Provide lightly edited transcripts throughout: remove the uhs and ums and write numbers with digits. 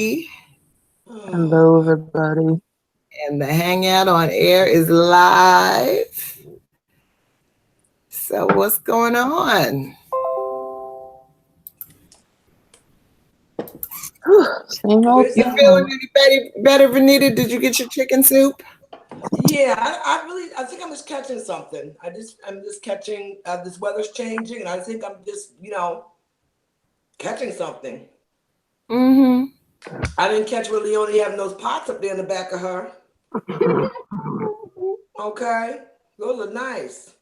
Hello, everybody. And the Hangout on air is live. So what's going on? Same old You thing. feeling any better, Venita? Did you get your chicken soup? Yeah, I think I'm just catching something. I'm just catching, this weather's changing, and I think I'm just, catching something. Mm-hmm. I didn't catch where Leonie having those pots up there in the back of her. Okay, those are nice.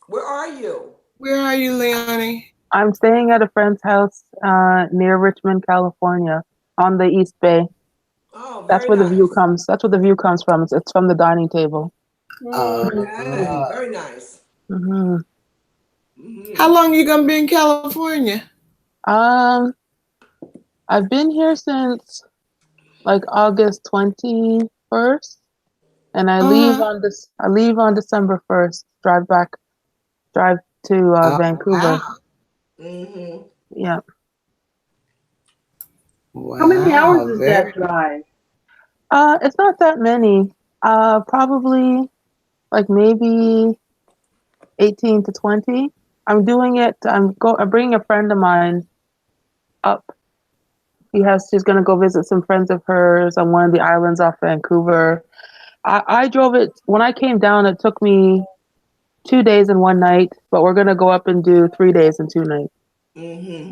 Where are you? Where are you, Leonie? I'm staying at a friend's house near Richmond, California, on the East Bay. Oh, That's very where the view nice. comes. That's where the view comes from. It's from the dining table. Okay, very nice. hmm How long you gonna be in California? Um, I've been here since like August 21st, and I leave Uh-huh. on this. I leave on December 1st. Drive to Oh, Vancouver. wow. Mm-hmm. Yeah. How many hours Wow, is very that drive? It's not that many. Probably like maybe 18 to 20. I'm doing it. I'm bringing a friend of mine up. She's going to go visit some friends of hers on one of the islands off Vancouver. I drove it when I came down. It took me 2 days and one night, but we're going to go up and do 3 days and 2 nights Mm-hmm.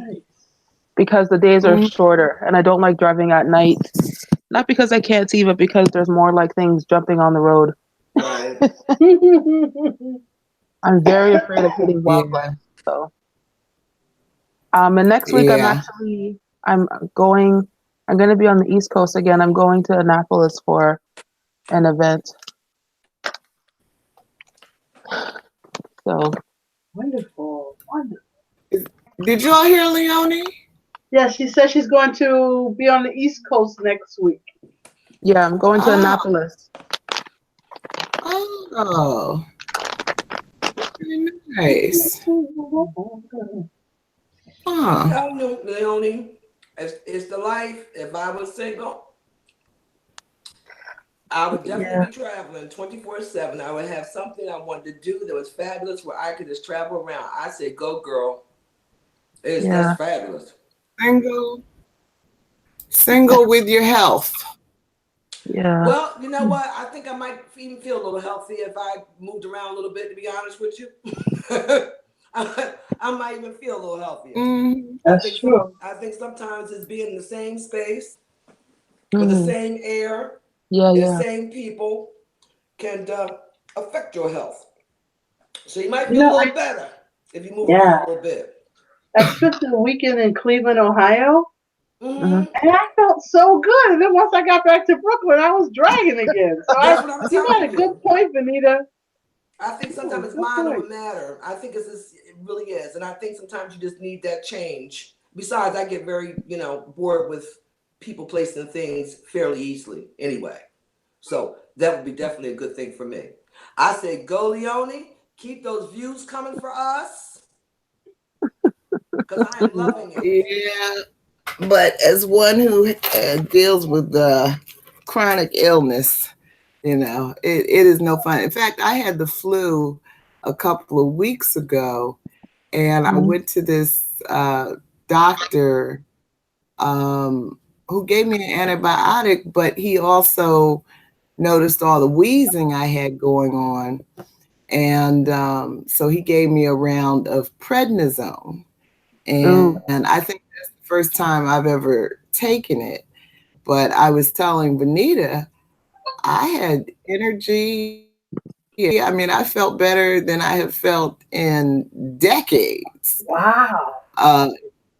because the days are mm, shorter and I don't like driving at night. Not because I can't see, but because there's more like things jumping on the road. Right. I'm very afraid of hitting yeah, wildlife. So, and next week yeah. I'm going. I'm going to be on the East Coast again. I'm going to Annapolis for an event. So, Wonderful. Did y'all hear Leonie? Yeah, she says she's going to be on the East Coast next week. yeah, I'm going to Oh, Annapolis. oh, very nice. Huh. I know, Leonie, it's the life. If I was single, I would definitely Yeah, be traveling 24/7. I would have something I wanted to do that was fabulous where I could just travel around. I say, go girl. That's yeah, fabulous. Single, single with your health. yeah, Well, you know what? I think I might even feel a little healthy if I moved around a little bit, to be honest with you. I might even feel a little healthier. Mm, That's true. I think sometimes it's being in the same space with the mm, same air yeah, and yeah. same people can affect your health. So you might You feel a know, little better if you move yeah, around a little bit. I spent the weekend in Cleveland, Ohio, hmm Hmm. and I felt so good. And then once I got back to Brooklyn, I was dragging again. So That's what I'm you got telling a good you. point, Benita. I think Oh, sometimes it's good mind over point. matter. I think it really is, and I think sometimes you just need that change. Besides, I get very bored with people, place, and things fairly easily anyway. So that would be definitely a good thing for me. I say, go Leone, keep those views coming for us because I am loving it. yeah, but as one who deals with chronic illness, it is no fun. In fact, I had the flu a couple of weeks ago, and I hmm went to this doctor who gave me an antibiotic, but he also noticed all the wheezing I had going on. And so he gave me a round of prednisone. And Ooh, I think that's the first time I've ever taken it. But I was telling Venita, I had energy. I mean, I felt better than I have felt in decades. Wow. Uh,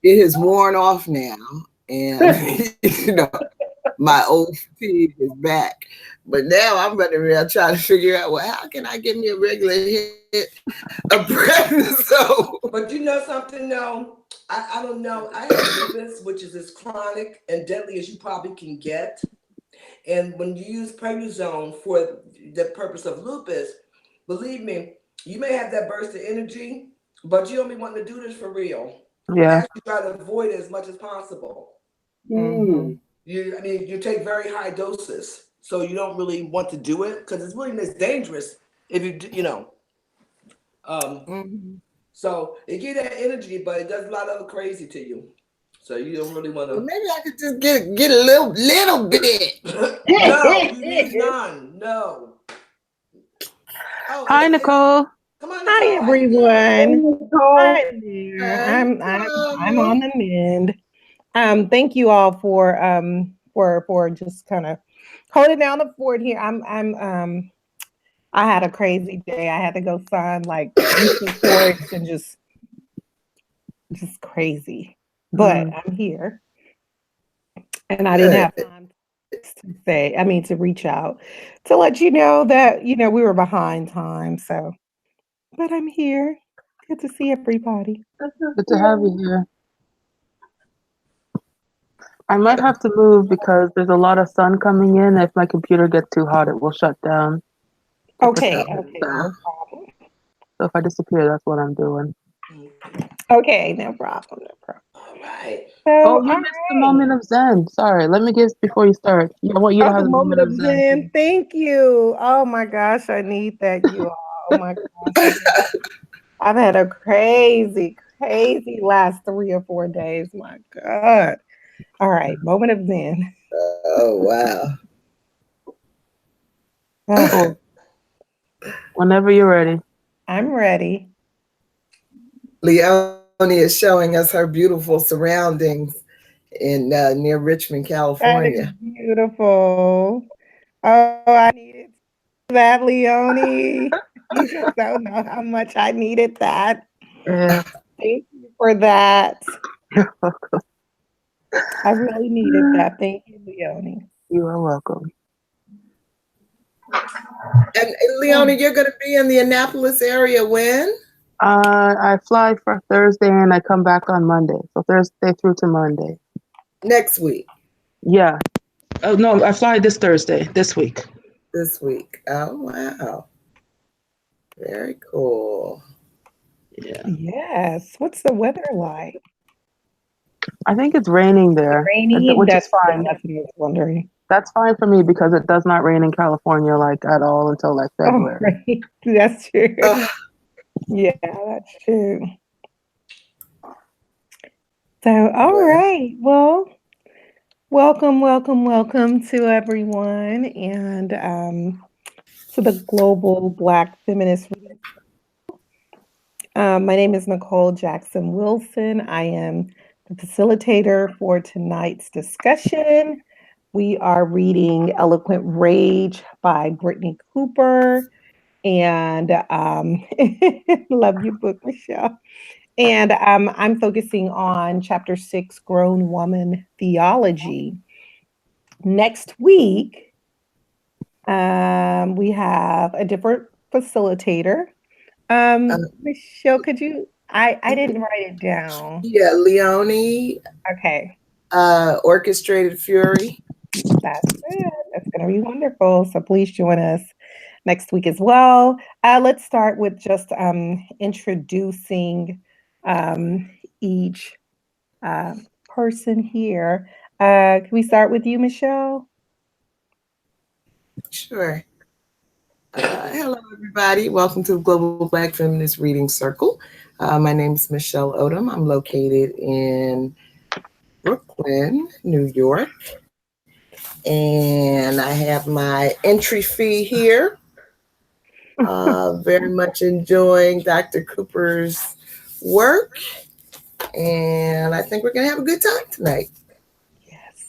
it has worn off now. And, my old fatigue is back. But now I'm running around trying to figure out, well, how can I get me a regular hit of prednisone? But you know something, though? I don't know. I have lupus, which is as chronic and deadly as you probably can get. And when you use prednisone for the purpose of lupus, believe me, you may have that burst of energy, but you don't be wanting to do this for real. I yeah, actually try to avoid it as much as possible. Mm. You take very high doses, so you don't really want to do it because it's dangerous if Mhm. so it gives that energy, but it does a lot of crazy to you. So you don't really want Well, to. maybe I could just get a little bit. No, you need none. No. Oh, Hi, Nicole. come on, Hi Nicole. How you doing? everyone. Nicole. Hi there. I'm on the mend. Thank you all for just kind of holding down the fort here. I had a crazy day. I had to go sign like reports and just crazy. But I'm here. And I didn't have time to reach out to let you know that, we were behind time. So, but I'm here. Good to see everybody. Good to have you here. I might have to move because there's a lot of sun coming in. If my computer gets too hot, it will shut down. Okay, no problem. So if I disappear, that's what I'm doing. Okay, no problem. All right. So, You missed the moment of Zen. Sorry. Let me guess before you start. I want you to have the moment of Zen. Thank you. Oh my gosh, I need that, you all. Oh my gosh. I've had a crazy last 3 or 4 days. My God. All right, moment of Zen. Oh, wow. Cool. Whenever you're ready. I'm ready. Leonie is showing us her beautiful surroundings in near Richmond, California. That is beautiful. Oh, I needed that, Leonie. You just don't know how much I needed that. Yeah. Thank you for that. You're welcome. I really needed that. Thank you, Leonie. You are welcome. And Leonie, you're going to be in the Annapolis area when? I fly for Thursday and I come back on Monday. So Thursday through to Monday. Next week. Yeah. Oh no, I fly this Thursday, this week. This week. Oh wow. Very cool. Yeah. Yes. What's the weather like? I think it's raining there. Rainy, which is fine. That's what I was wondering. That's fine for me because it does not rain in California like at all until like February. Oh, right. That's true. Yeah, that's true. So, all right. Well, welcome to everyone and to the Global Black Feminist Reading. My name is Nicole Jackson Wilson. I am the facilitator for tonight's discussion. We are reading Eloquent Rage by Brittney Cooper. And love your book, Michelle. And I'm focusing on chapter 6, Grown Woman Theology. Next week, we have a different facilitator. Michelle, could you? I didn't write it down. Yeah, Leonie. Okay. Orchestrated Fury. That's it. That's going to be wonderful. So please join us next week as well. Let's start with just introducing each person here. Can we start with you, Michelle? Sure. Hello, everybody. Welcome to the Global Black Feminist Reading Circle. My name is Michelle Odom. I'm located in Brooklyn, New York. And I have my entry fee here. Very much enjoying Dr. Cooper's work. And I think we're going to have a good time tonight. Yes.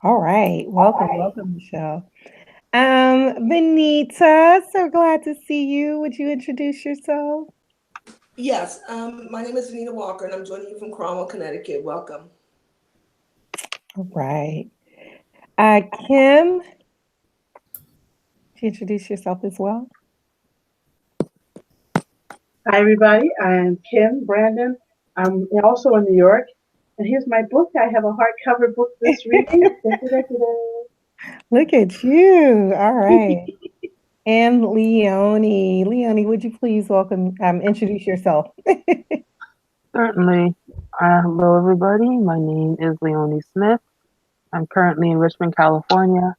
All right. Welcome, Michelle. Venita, so glad to see you. Would you introduce yourself? Yes. My name is Venita Walker, and I'm joining you from Cromwell, Connecticut. Welcome. All right. Kim, would you introduce yourself as well? Hi, everybody. I'm Kim Brandon. I'm also in New York. And here's my book. I have a hardcover book this reading. Look at you. All right. And Leonie. Leonie, would you please introduce yourself? Certainly. Hello, everybody. My name is Leonie Smith. I'm currently in Richmond, California.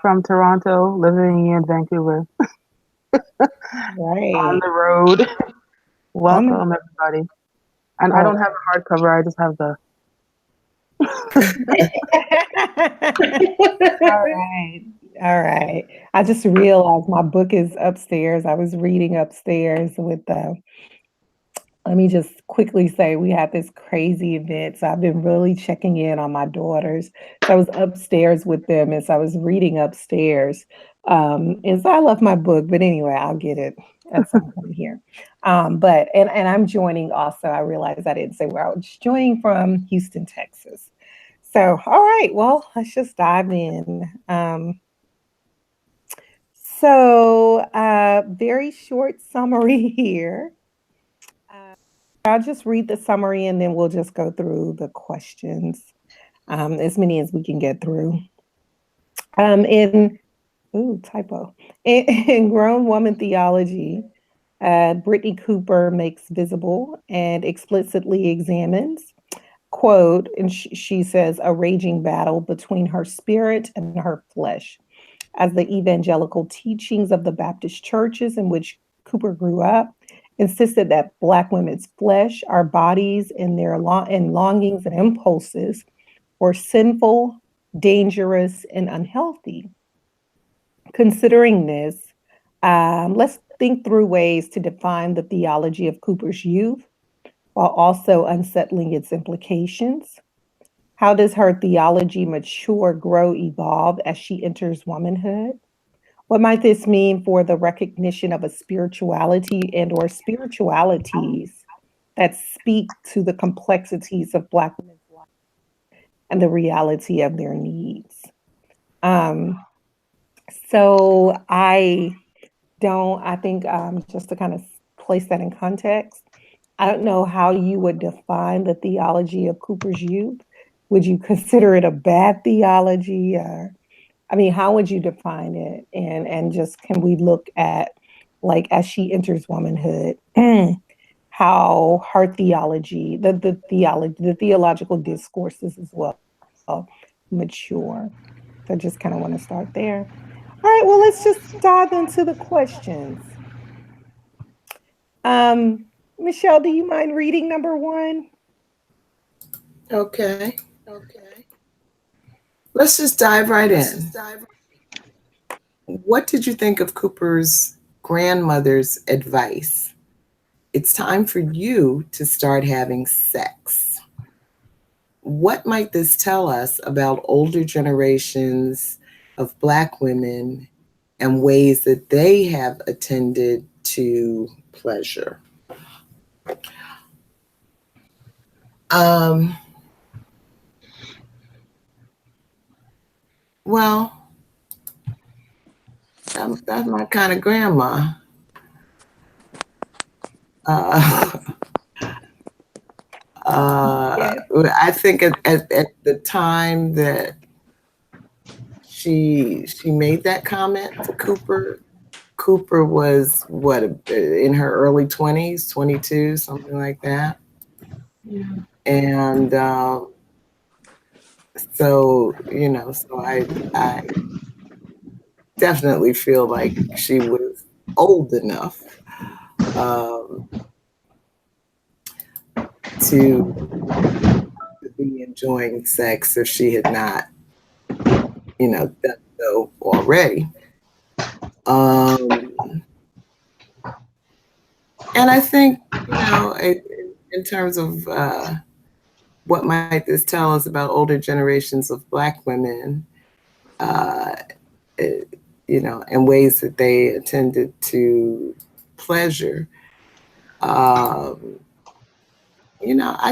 From Toronto, living in Vancouver. Right. On the road. Welcome, everybody. And I don't have a hardcover, I just have the... All right. I just realized my book is upstairs. I was reading upstairs with let me just quickly say we had this crazy event. So I've been really checking in on my daughters. So I was upstairs with them as I was reading upstairs. And so I left my book, but anyway, I'll get it at some point here. But I'm joining also, I realized I didn't say where I was joining from, Houston, Texas. So, all right, well, let's just dive in. Very short summary here. I'll just read the summary and then we'll just go through the questions, as many as we can get through. In Grown Woman Theology, Brittney Cooper makes visible and explicitly examines, quote, and she says, a raging battle between her spirit and her flesh, as the evangelical teachings of the Baptist churches in which Cooper grew up insisted that Black women's flesh, our bodies, and their longings and impulses were sinful, dangerous, and unhealthy. Considering this, let's think through ways to define the theology of Cooper's youth while also unsettling its implications. How does her theology mature, grow, evolve as she enters womanhood? What might this mean for the recognition of a spirituality and or spiritualities that speak to the complexities of Black women's life and the reality of their needs? So I think just to kind of place that in context, I don't know how you would define the theology of Cooper's youth. Would you consider it a bad theology? How would you define it? And just can we look at, like, as she enters womanhood, how her theology, the theological discourses as well mature. So I just kind of want to start there. All right, well, let's just dive into the questions. Michelle, do you mind reading number 1? Okay. Let's just dive right in. What did you think of Cooper's grandmother's advice? It's time for you to start having sex. What might this tell us about older generations of Black women and ways that they have attended to pleasure? Well, that's my kind of grandma. I think at the time that she made that comment to Cooper was what, in her early 20s, 22, something like that. Yeah. And so I definitely feel like she was old enough to be enjoying sex if she had not, done so already. And I think, in terms of what might this tell us about older generations of Black women, and ways that they attended to pleasure, I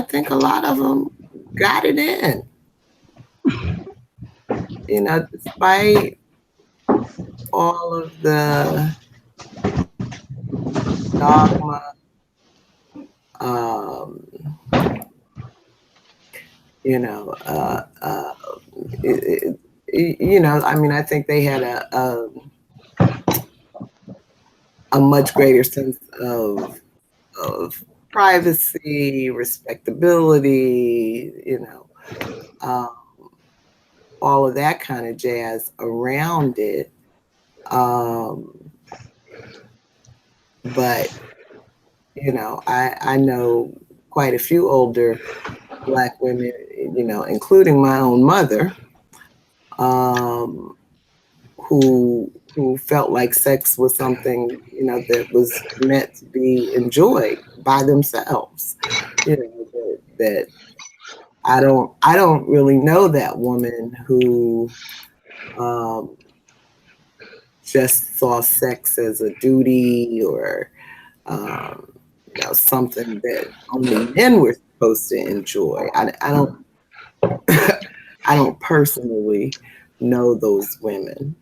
think a lot of them got it in. Despite all of the dogma, I think they had a much greater sense of privacy, respectability, all of that kind of jazz around it. But, you know, I know quite a few older Black women, you know, including my own mother, who felt like sex was something, you know, that was meant to be enjoyed by themselves. You know, that I don't really know that woman who just saw sex as a duty or you know, something that only men were supposed to enjoy. I don't I don't personally know those women.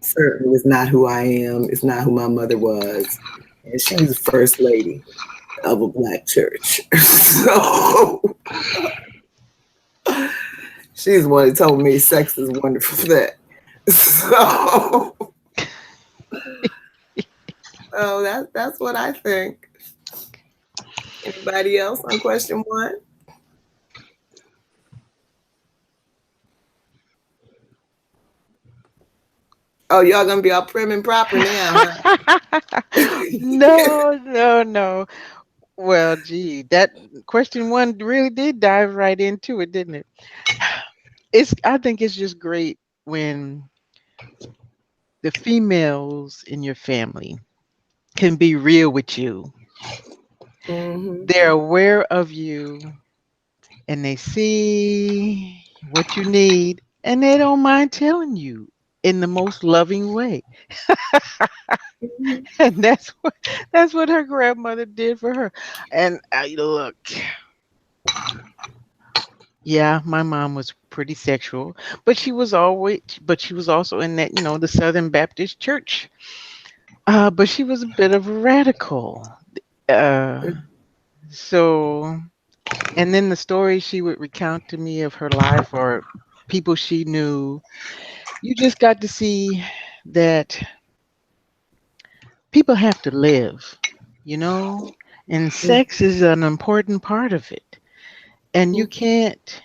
Certainly is not who I am. It's not who my mother was. And she was the first lady of a Black church. So she's the one who told me sex is wonderful for that. So that's what I think. Anybody else on question 1? Oh, y'all gonna be all prim and proper now, huh? No. Well, gee, that question 1 really did dive right into it, didn't it? I think it's just great when the females in your family can be real with you. Mm-hmm. They're aware of you and they see what you need and they don't mind telling you in the most loving way. And that's what her grandmother did for her. And look, yeah, my mom was pretty sexual, but she was also in that, the Southern Baptist Church. But she was a bit of a radical. So, and then the stories she would recount to me of her life or people she knew, you just got to see that people have to live, and sex is an important part of it. And you can't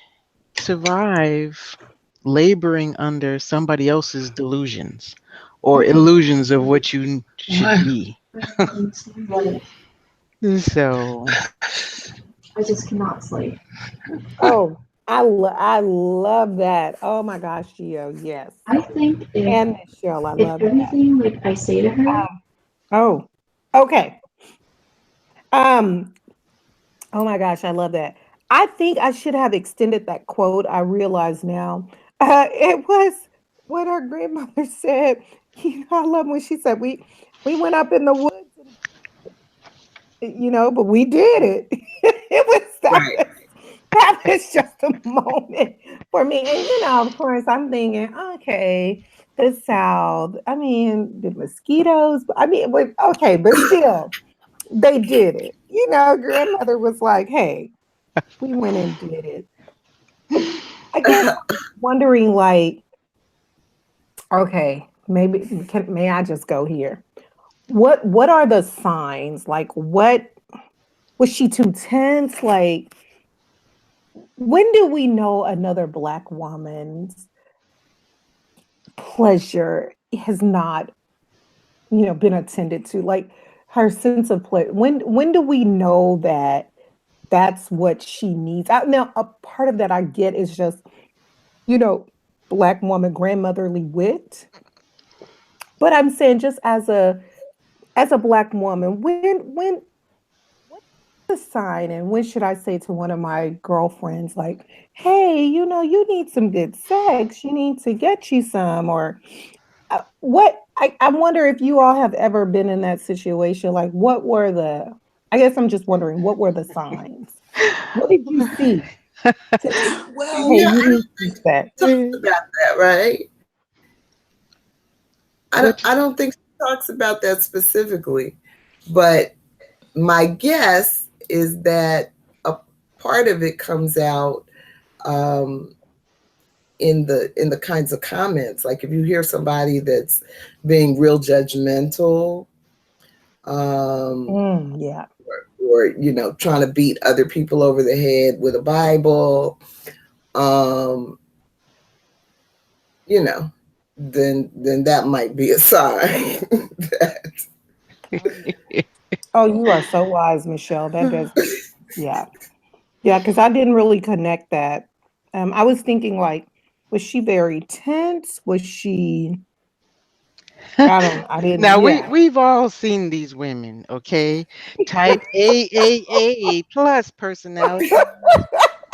survive laboring under somebody else's delusions or illusions of what you should be. So I just cannot sleep. Oh, I love that. Oh my gosh, Gio, yes. I think And Michelle, I love everything like I say to her. Oh, okay. Oh my gosh, I love that. I think I should have extended that quote. I realize now. It was what our grandmother said. I love when she said we went up in the woods, but we did it. It was that was just a moment for me. And of course, I'm thinking, okay, the South. I mean, the mosquitoes. I mean, okay, but still, they did it. Grandmother was like, hey, we went and did it. I guess wondering, like, okay, may I just go here? What are the signs? Like, what was she too tense? Like, when do we know another Black woman's pleasure has not, been attended to? Like, her sense of pleasure. When do we know that that's what she needs? Now, a part of that I get is just, Black woman grandmotherly wit. But I'm saying, just as a Black woman, what's the sign, and when should I say to one of my girlfriends, like, hey, you need some good sex, you need to get you some, or what? I wonder if you all have ever been in that situation. Like, I guess I'm just wondering, what were the signs? What did you see? Well, yeah, I talked about that, right? I don't think she talks about that specifically, but my guess is that a part of it comes out in the kinds of comments. Like if you hear somebody that's being real judgmental, or trying to beat other people over the head with a Bible, you know, then that might be a sign that. Oh, you are so wise, Michelle. That does, yeah. Yeah, because I didn't really connect that. I was thinking like, was she very tense? Was she, I didn't, Now yeah. we've all seen these women, okay? Type AAA plus personality,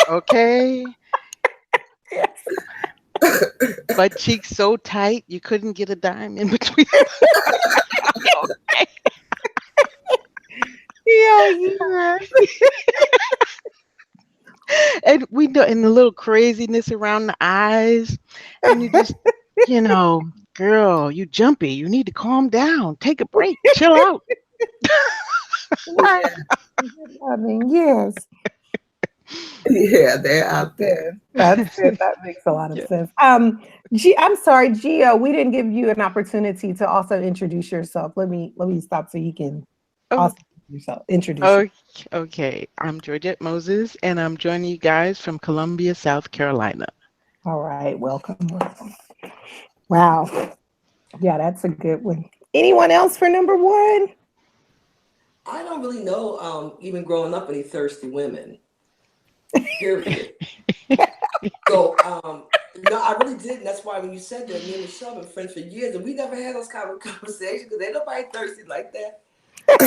okay? Butt cheeks so tight you couldn't get a dime in between. Okay. Yeah, yeah. And we know, and the little craziness around the eyes, and you just, girl, you jumpy. You need to calm down. Take a break. Chill out. Right. I mean, yes. Yeah, they're out there. That's it. That makes a lot of sense. I'm sorry, Gio, we didn't give you an opportunity to also introduce yourself. Let me stop so you can also introduce yourself. Okay. I'm Georgette Moses, and I'm joining you guys from Columbia, South Carolina. All right. Welcome. Wow. Yeah, that's a good one. Anyone else for number one? I don't really know, even growing up, any thirsty women. Period. So, no, I really didn't. That's why when you said that, me and Michelle have been friends for years, and we never had those kind of conversations because ain't nobody thirsty like that. And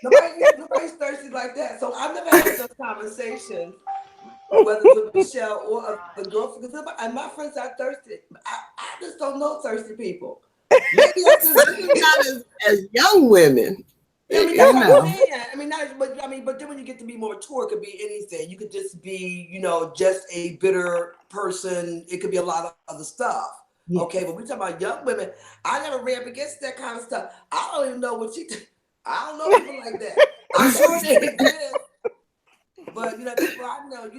nobody's thirsty like that. So I've never had those conversations, whether with Michelle or the girlfriend. And my friends are thirsty. I just don't know thirsty people. Maybe not as young women. I mean, that's what I'm saying. But then when you get to be more mature, it could be anything. You could just be, just a bitter person. It could be a lot of other stuff. Yeah. Okay, but we talk about young women. I never ran up against that kind of stuff. I don't even know what I don't know people like that. I'm sure they exist. But people I know,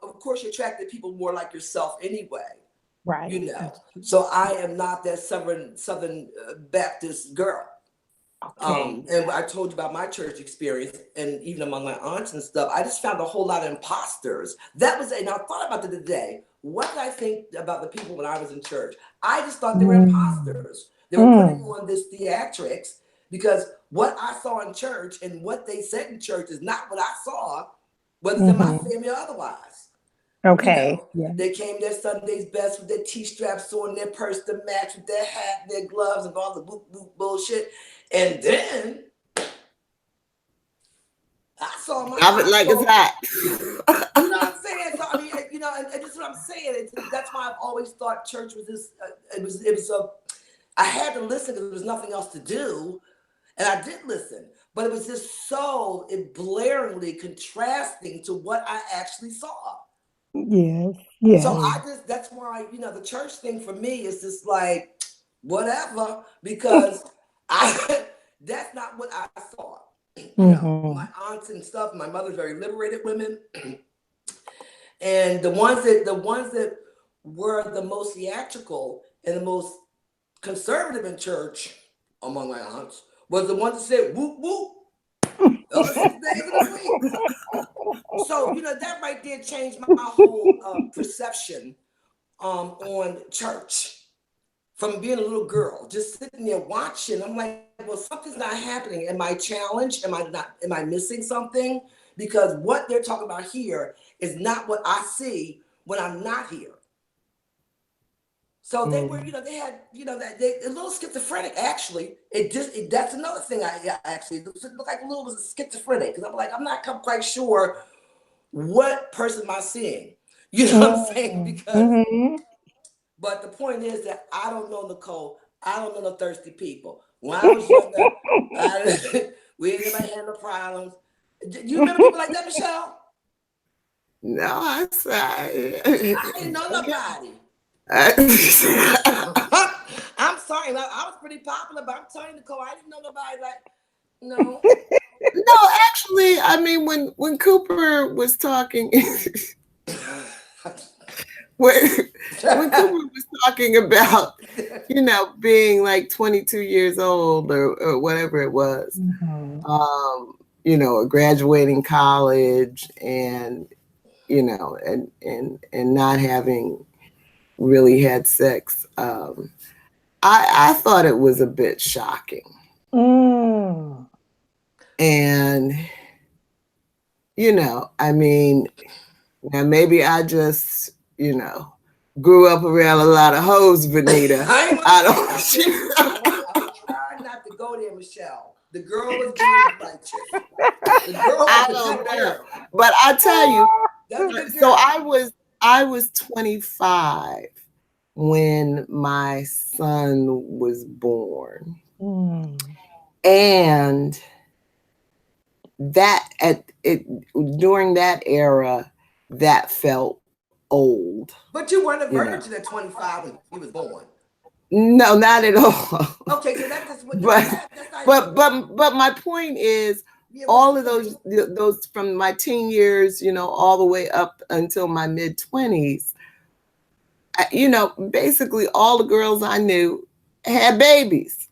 of course you attracted people more like yourself anyway. Right. So I am not that Southern Baptist girl. Okay. And I told you about my church experience, and even among my aunts and stuff, I just found a whole lot of imposters. And I thought about it today. What did I think about the people when I was in church? I just thought they were imposters. They were putting on this theatrics because what I saw in church and what they said in church is not what I saw, whether it's in my family or otherwise. Okay. They came their Sunday's best with their T-straps on, their purse to match with their hat, their gloves, and all the whoop bullshit. And then I saw my. Have it like it's hot. You know what I'm saying? So I mean, and this is what I'm saying. That's why I've always thought church was this. I had to listen because there was nothing else to do, and I did listen. But it was just so blaringly contrasting to what I actually saw. Yes. So that's why, the church thing for me is just like, whatever, because that's not what I saw. My aunts and stuff, my mother's very liberated women. And the ones that were the most theatrical and the most conservative in church among my aunts was the ones that said, whoop, whoop. Those 6 days of the week. So, that right there changed my whole perception on church. From being a little girl, just sitting there watching, I'm like, well, something's not happening. Am I challenged? Am I missing something? Because what they're talking about here is not what I see when I'm not here. So they were, they had, that they a little schizophrenic. Actually, that's another thing. I actually looked like a little was a schizophrenic because I'm like, I'm not quite sure what person am I seeing. You know what I'm saying? Because, but the point is that I don't know Nicole. I don't know no thirsty people. When I was younger, we didn't have no problems. You remember people like that, Michelle? No, I didn't know nobody. I'm sorry, I was pretty popular, but I'm telling you, Nicole, I didn't know nobody no. No, actually, I mean, when Cooper was talking, when Cooper was talking about, being like 22 years old or whatever it was, you know, graduating college and, you know, and not having really had sex. I thought it was a bit shocking. And, you know, I mean, now maybe I just, you know, grew up around a lot of hoes, Venita. I I'm trying not to go there, Michelle. The girl was being righteous. The girl was a good girl. But I tell you, That's a good so girl. I was 25 when my son was born. And that during that era, that felt old. But you weren't a virgin at 25 when he was born. No, not at all. Okay, so that's just what. But my point is, all of those from my teen years, you know, all the way up until my mid-20s, you know, basically all the girls I knew had babies,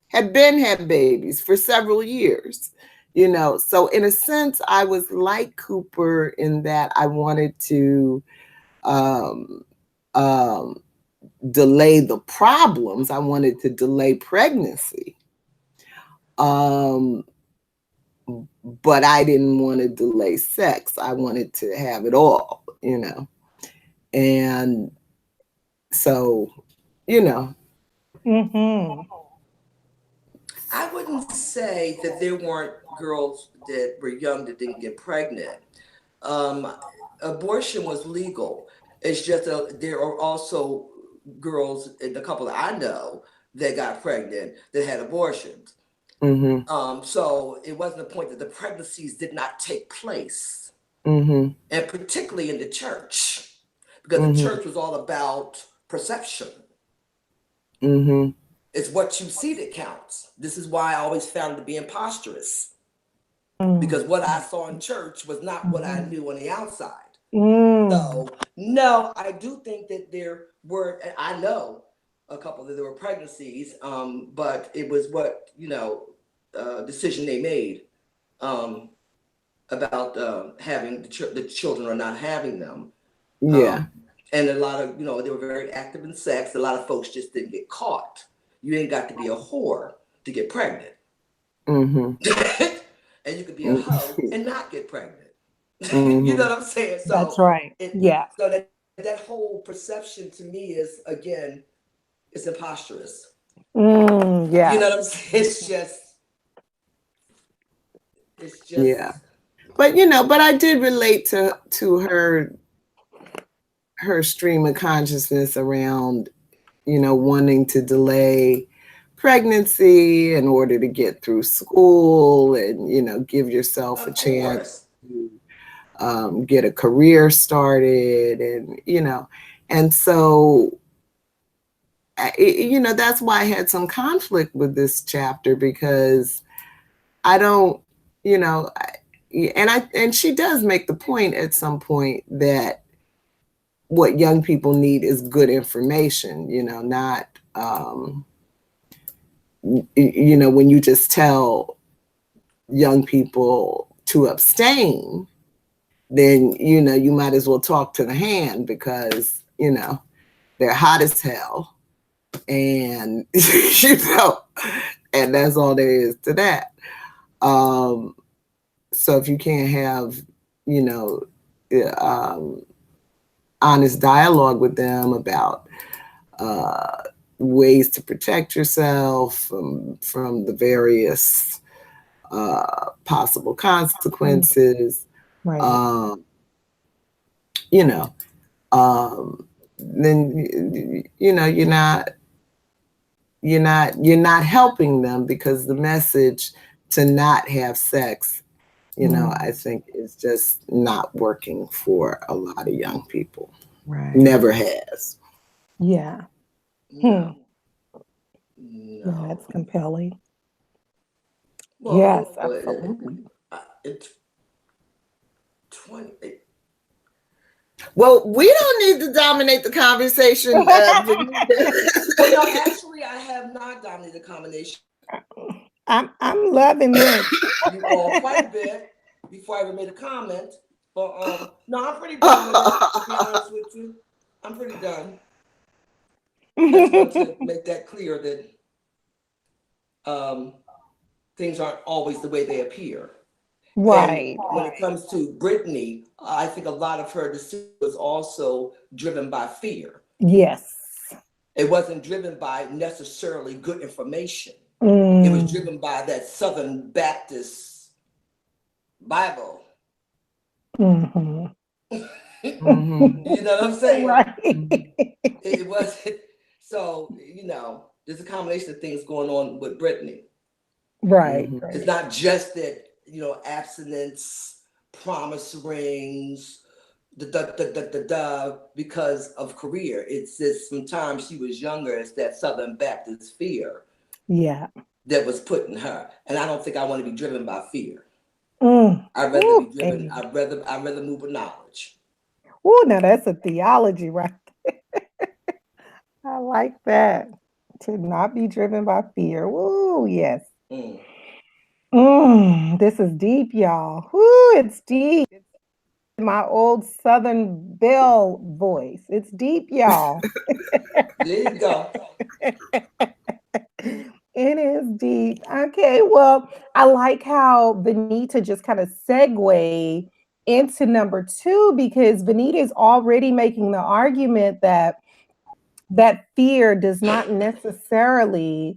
had babies for several years, you know. So in a sense, I was like Cooper in that I wanted to delay the problems. I wanted to delay pregnancy. But I didn't want to delay sex. I wanted to have it all, you know. And so, you know. I wouldn't say that there weren't girls that were young that didn't get pregnant. Abortion was legal. It's just there are also girls, and a couple that I know, that got pregnant that had abortions. So it wasn't a point that the pregnancies did not take place, and particularly in the church, because the church was all about perception. It's what you see that counts. This is why I always found it to be imposterous, because what I saw in church was not what I knew on the outside. So no, I do think that there were, I know a couple that there were pregnancies, but it was what, you know, decision they made about having the children or not having them. And a lot of, you know, they were very active in sex. A lot of folks just didn't get caught. You ain't got to be a whore to get pregnant. And you could be a hoe and not get pregnant. You know what I'm saying? So that's right. So that whole perception to me is, again, it's imposterous. You know what I'm saying? It's just. But you know, but I did relate to her stream of consciousness around, you know, wanting to delay pregnancy in order to get through school and, you know, give yourself a chance to get a career started, and, you know, and so, you know, that's why I had some conflict with this chapter, because I don't, you know, and she does make the point at some point that what young people need is good information, you know, not, you know, when you just tell young people to abstain, then, you know, you might as well talk to the hand, because, you know, they're hot as hell, and, you know, and that's all there is to that. So if you can't have, you know, honest dialogue with them about ways to protect yourself from the various possible consequences, you know, then, you know, you're not helping them, because the message to not have sex, you know, I think is just not working for a lot of young people. Never has. Yeah, that's compelling. Well, yes, absolutely. It's 20. Well, we don't need to dominate the conversation. Well, no, actually, I have not dominated the combination. I'm loving this. you all quite a bit before I ever made a comment. But no, I'm pretty done with it, to be honest with you. I'm pretty done. I just want to make that clear that things aren't always the way they appear. Right. And when it comes to Brittney, I think a lot of her decision was also driven by fear. Yes. It wasn't driven by necessarily good information. It was driven by that Southern Baptist Bible. Mm-hmm. You know what I'm saying? Right. It wasn't. So, there's a combination of things going on with Brittney. Right. It's not just that, abstinence, promise rings, because of career. It's just sometimes she was younger. It's that Southern Baptist fear. Yeah. That was put in her. And I don't think I want to be driven by fear. I'd rather be driven, I'd rather move with knowledge. Oh, now that's a theology right there. I like that. To not be driven by fear. Woo, yes. This is deep, y'all. Woo, it's deep. It's my old Southern Belle voice. It's deep, y'all. There you go. It is deep. Okay, well, I like how Venita just kind of segue into number 2, because Venita is already making the argument that fear does not necessarily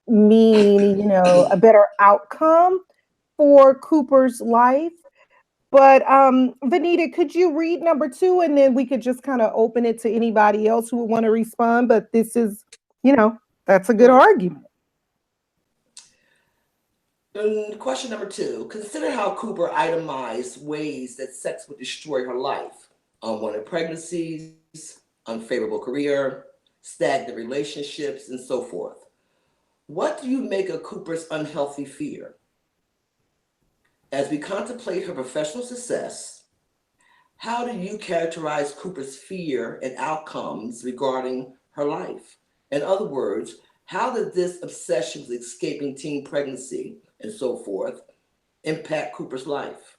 mean, a better outcome for Cooper's life. But Venita, could you read number 2, and then we could just kind of open it to anybody else who would want to respond? But this is, that's a good argument. Question number 2, consider how Cooper itemized ways that sex would destroy her life. Unwanted pregnancies, unfavorable career, stagnant relationships, and so forth. What do you make of Cooper's unhealthy fear? As we contemplate her professional success, how do you characterize Cooper's fear and outcomes regarding her life? In other words, how did this obsession with escaping teen pregnancy and so forth impact Cooper's life?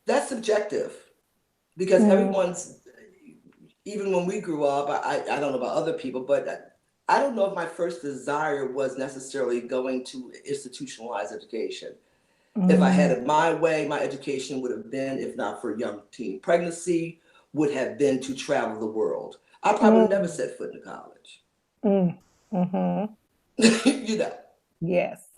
That's subjective, because everyone's, even when we grew up, I don't know about other people, but I don't know if my first desire was necessarily going to institutionalized education. If I had it my way, my education would have been, if not for young teen pregnancy, would have been to travel the world. I probably never set foot in college. Yes.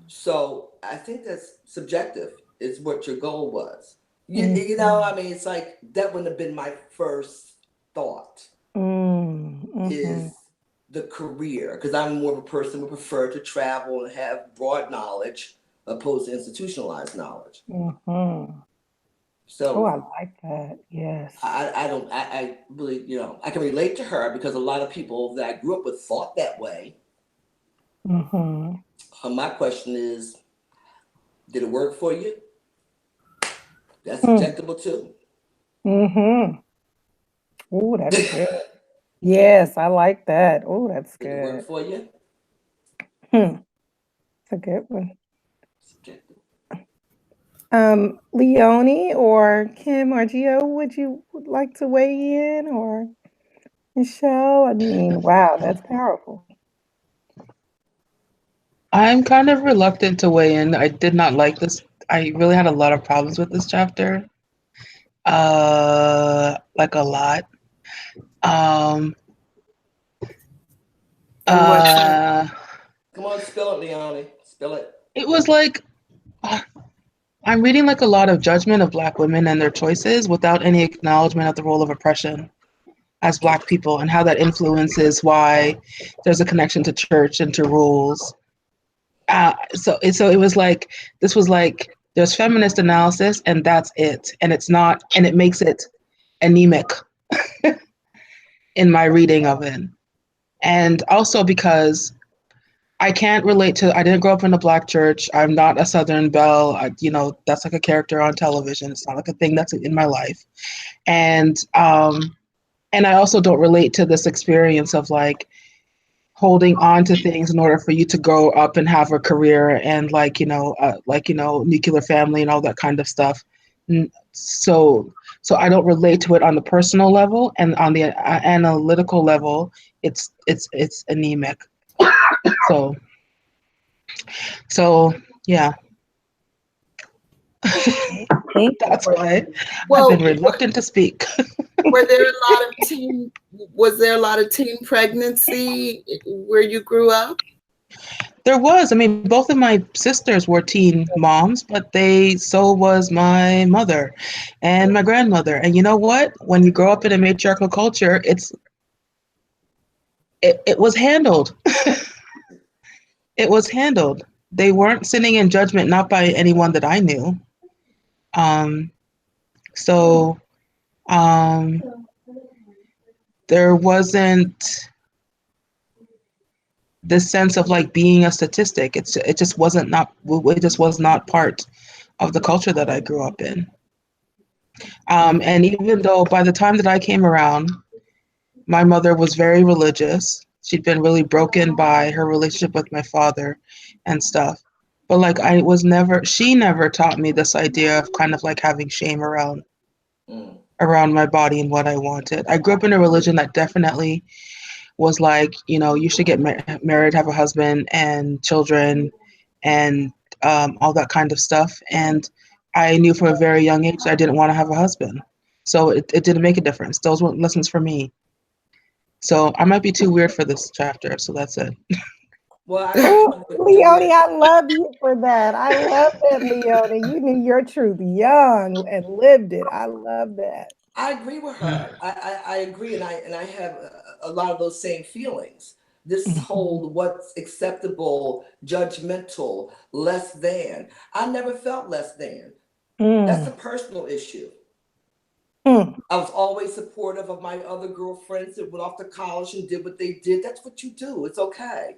So I think that's subjective, is what your goal was. It's like that wouldn't have been my first thought, is the career, because I'm more of a person who would prefer to travel and have broad knowledge opposed to institutionalized knowledge. So I like that. Yes. I really, I can relate to her, because a lot of people that I grew up with thought that way. My question is, did it work for you? That's subjectable too. Oh, that's good. Yes, I like that. Oh, that's good. Did it work for you? It's a good one. Leonie or Kim or Gio, would you like to weigh in, or Michelle? I mean, wow, that's powerful. I'm kind of reluctant to weigh in. I did not like this. I really had a lot of problems with this chapter. Like a lot. Come on, spill it, Leonie. Spill it. It was like, I'm reading like a lot of judgment of Black women and their choices without any acknowledgement of the role of oppression as Black people and how that influences why there's a connection to church and to rules. So it was like, this was like, there's feminist analysis and that's it. And it's not, and it makes it anemic in my reading of it. And also because I can't relate to, I didn't grow up in a Black church. I'm not a Southern belle. That's like a character on television. It's not like a thing that's in my life. And And I also don't relate to this experience of like holding on to things in order for you to grow up and have a career and nuclear family and all that kind of stuff. So I don't relate to it on the personal level, and on the analytical level, it's anemic. So yeah. That's why I've been reluctant to speak. Was there a lot of teen pregnancy where you grew up? There was. I mean, both of my sisters were teen moms, but so was my mother and my grandmother. And you know what? When you grow up in a matriarchal culture, it was handled. It was handled. They weren't sitting in judgment, not by anyone that I knew. There wasn't this sense of like being a statistic. It just was not part of the culture that I grew up in. And even though by the time that I came around, my mother was very religious. She'd been really broken by her relationship with my father and stuff. But like she never taught me this idea of kind of like having shame around my body and what I wanted. I grew up in a religion that definitely was like, you should get married, have a husband and children and all that kind of stuff. And I knew from a very young age that I didn't want to have a husband. So it didn't make a difference. Those weren't lessons for me. So I might be too weird for this chapter. So that's it. Well, Leonie, I love you for that. I love that, Leonie. You knew your truth young and lived it. I love that. I agree with her. I agree, and I have a lot of those same feelings. This whole what's acceptable, judgmental, less than. I never felt less than. That's a personal issue. I was always supportive of my other girlfriends that went off to college and did what they did. That's what you do. It's okay.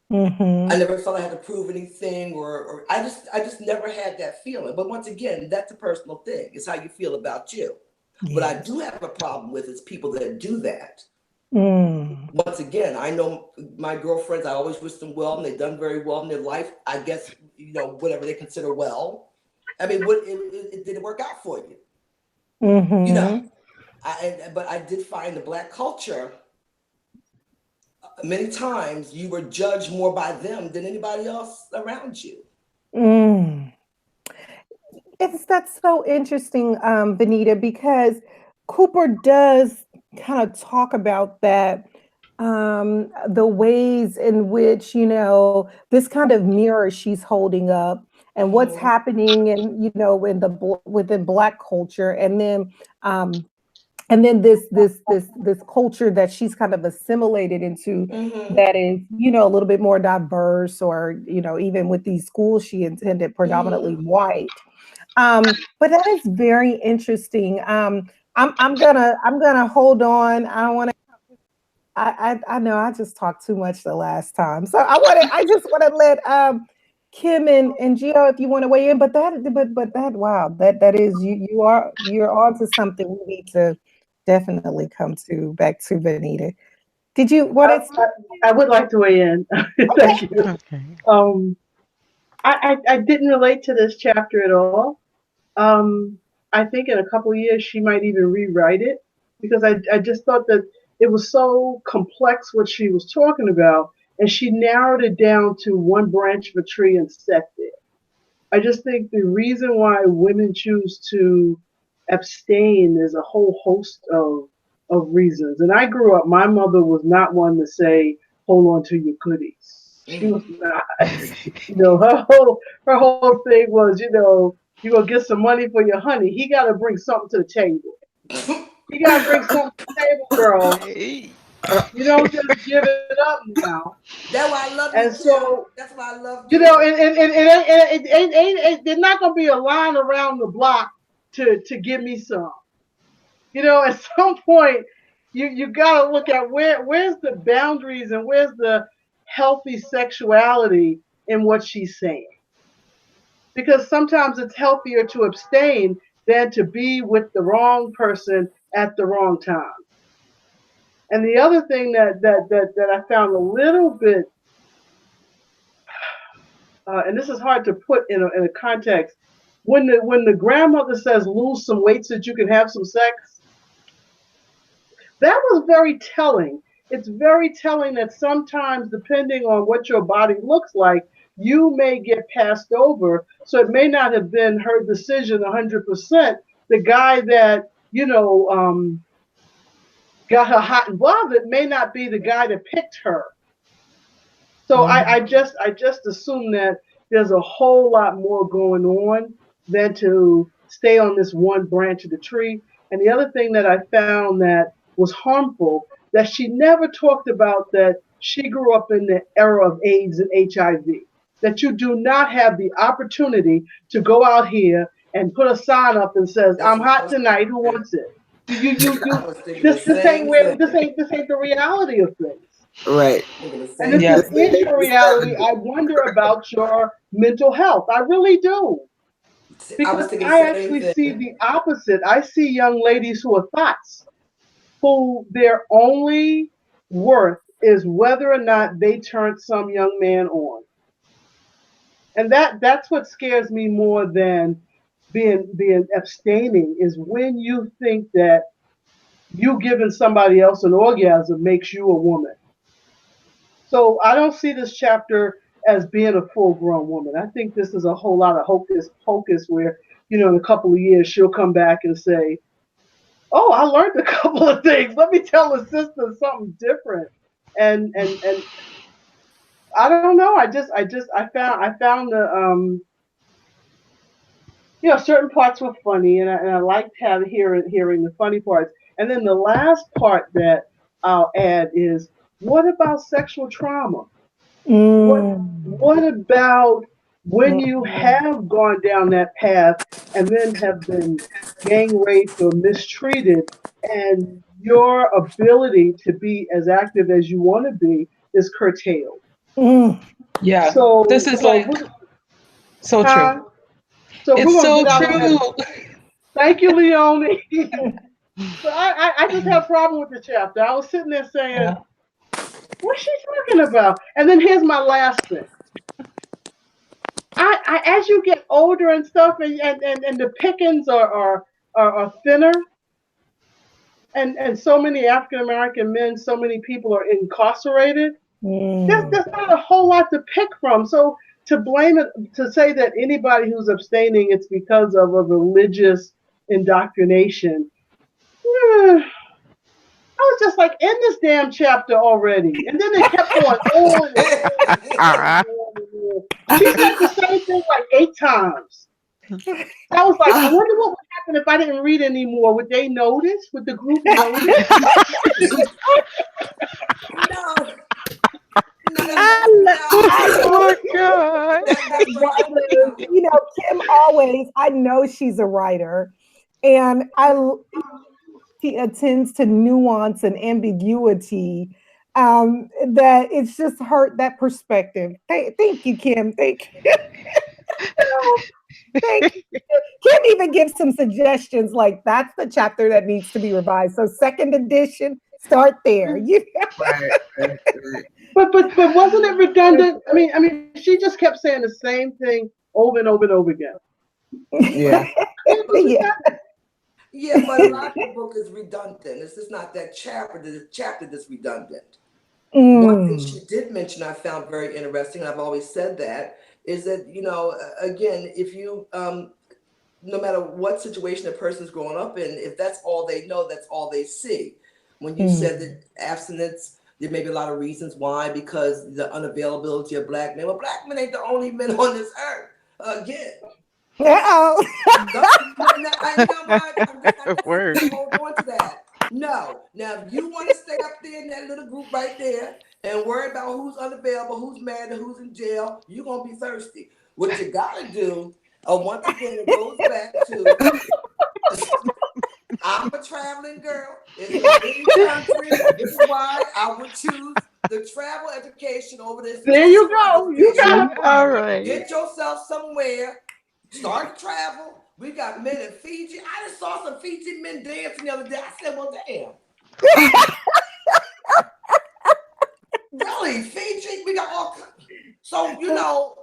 I never felt I had to prove anything, or I just never had that feeling. But once again, that's a personal thing. It's how you feel about you. Yes. What I do have a problem with is people that do that. Once again, I know my girlfriends, I always wish them well, and they've done very well in their life. I guess, whatever they consider well. I mean, it didn't work out for you. But I did find the Black culture, many times you were judged more by them than anybody else around you. That's so interesting, Venita, because Cooper does kind of talk about that, the ways in which, this kind of mirror she's holding up and what's happening within Black culture. And then this culture that she's kind of assimilated into that is, a little bit more diverse, or, even with these schools she attended predominantly white. But that is very interesting. I'm gonna hold on. I don't want to. I know I just talked too much the last time, so I just want to let Kim and Gio, if you want to weigh in. But wow, that is you're on to something we need to definitely come back to, Venita. Did you want to? I would like to weigh in. Thank you. Okay. I didn't relate to this chapter at all. I think in a couple of years she might even rewrite it, because I just thought that it was so complex what she was talking about, and she narrowed it down to one branch of a tree and set it. I just think the reason why women choose to abstain is a whole host of reasons. And I grew up, my mother was not one to say, hold on to your goodies. She was not. Her whole thing was, you're going to get some money for your honey. He got to bring something to the table. He got to bring something to the table, girl. You don't just give it up now. That's why I love you. And so, that's why I love you. And there's not going to be a line around the block to give me some. At some point, you got to look at where's the boundaries and where's the healthy sexuality in what she's saying. Because sometimes it's healthier to abstain than to be with the wrong person at the wrong time. And the other thing that I found a little bit, and this is hard to put in a context, when the grandmother says lose some weight so that you can have some sex, that was very telling. It's very telling that sometimes, depending on what your body looks like, you may get passed over. So it may not have been her decision 100%. The guy that, got her hot and bothered may not be the guy that picked her. So I just assume that there's a whole lot more going on than to stay on this one branch of the tree. And the other thing that I found that was harmful, that she never talked about that she grew up in the era of AIDS and HIV, that you do not have the opportunity to go out here and put a sign up and says, I'm hot tonight, who wants it? This ain't the reality of things. Right. And if this is your reality, I wonder about your mental health. I really do. Because I actually see the opposite. I see young ladies who are thoughts, who their only worth is whether or not they turn some young man on. And that's what scares me more than being abstaining, is when you think that you giving somebody else an orgasm makes you a woman. So I don't see this chapter as being a full-grown woman. I think this is a whole lot of hocus pocus where, in a couple of years she'll come back and say, oh, I learned a couple of things. Let me tell the sister something different. And I don't know. I found the certain parts were funny, and I liked hearing the funny parts. And then the last part that I'll add is, what about sexual trauma? What about when you have gone down that path and then have been gang raped or mistreated, and your ability to be as active as you want to be is curtailed? Yeah. So this is so true. So it's so true. Thank you, Leonie. So I just have a problem with the chapter. I was sitting there saying, what's she talking about? And then here's my last thing. I as you get older and stuff, and the pickings are thinner, and so many African American men, so many people are incarcerated. There's not a whole lot to pick from. So to blame it, to say that anybody who's abstaining, it's because of a religious indoctrination. I was just like, in this damn chapter already. And then it kept going on and on. She said the same thing like 8 times. I was like, I wonder what would happen if I didn't read anymore. Would they notice? Would the group notice? No. Oh my God. Kim always, I know she's a writer, and she attends to nuance and ambiguity, that it's just that perspective. Thank you, Kim. Thank you. Thank you. Kim even gives some suggestions, like that's the chapter that needs to be revised. So 2nd edition, start there. Right. But wasn't it redundant? I mean, she just kept saying the same thing over and over and over again. Yeah. Yeah, but a lot of the book is redundant. It's just not that chapter. The chapter that's redundant. One thing she did mention I found very interesting, and I've always said that, is that, again, if you, no matter what situation a person's growing up in, if that's all they know, that's all they see. When you said that abstinence, there may be a lot of reasons why, because the unavailability of Black men. Well, Black men ain't the only men on this earth. Again. Uh-oh. Word. Hold on to that. No. Now, if you want to stay up there in that little group right there and worry about who's unavailable, who's mad, and who's in jail, you're going to be thirsty. What you got to do, once again, it goes back to, I'm a traveling girl. It's a big country. This is why I would choose the travel education over this. There you go. You got it. All right. Get yourself somewhere. Start travel. We got men in Fiji. I just saw some Fiji men dancing the other day. I said, well, damn. Really, Fiji, we got all. So you know.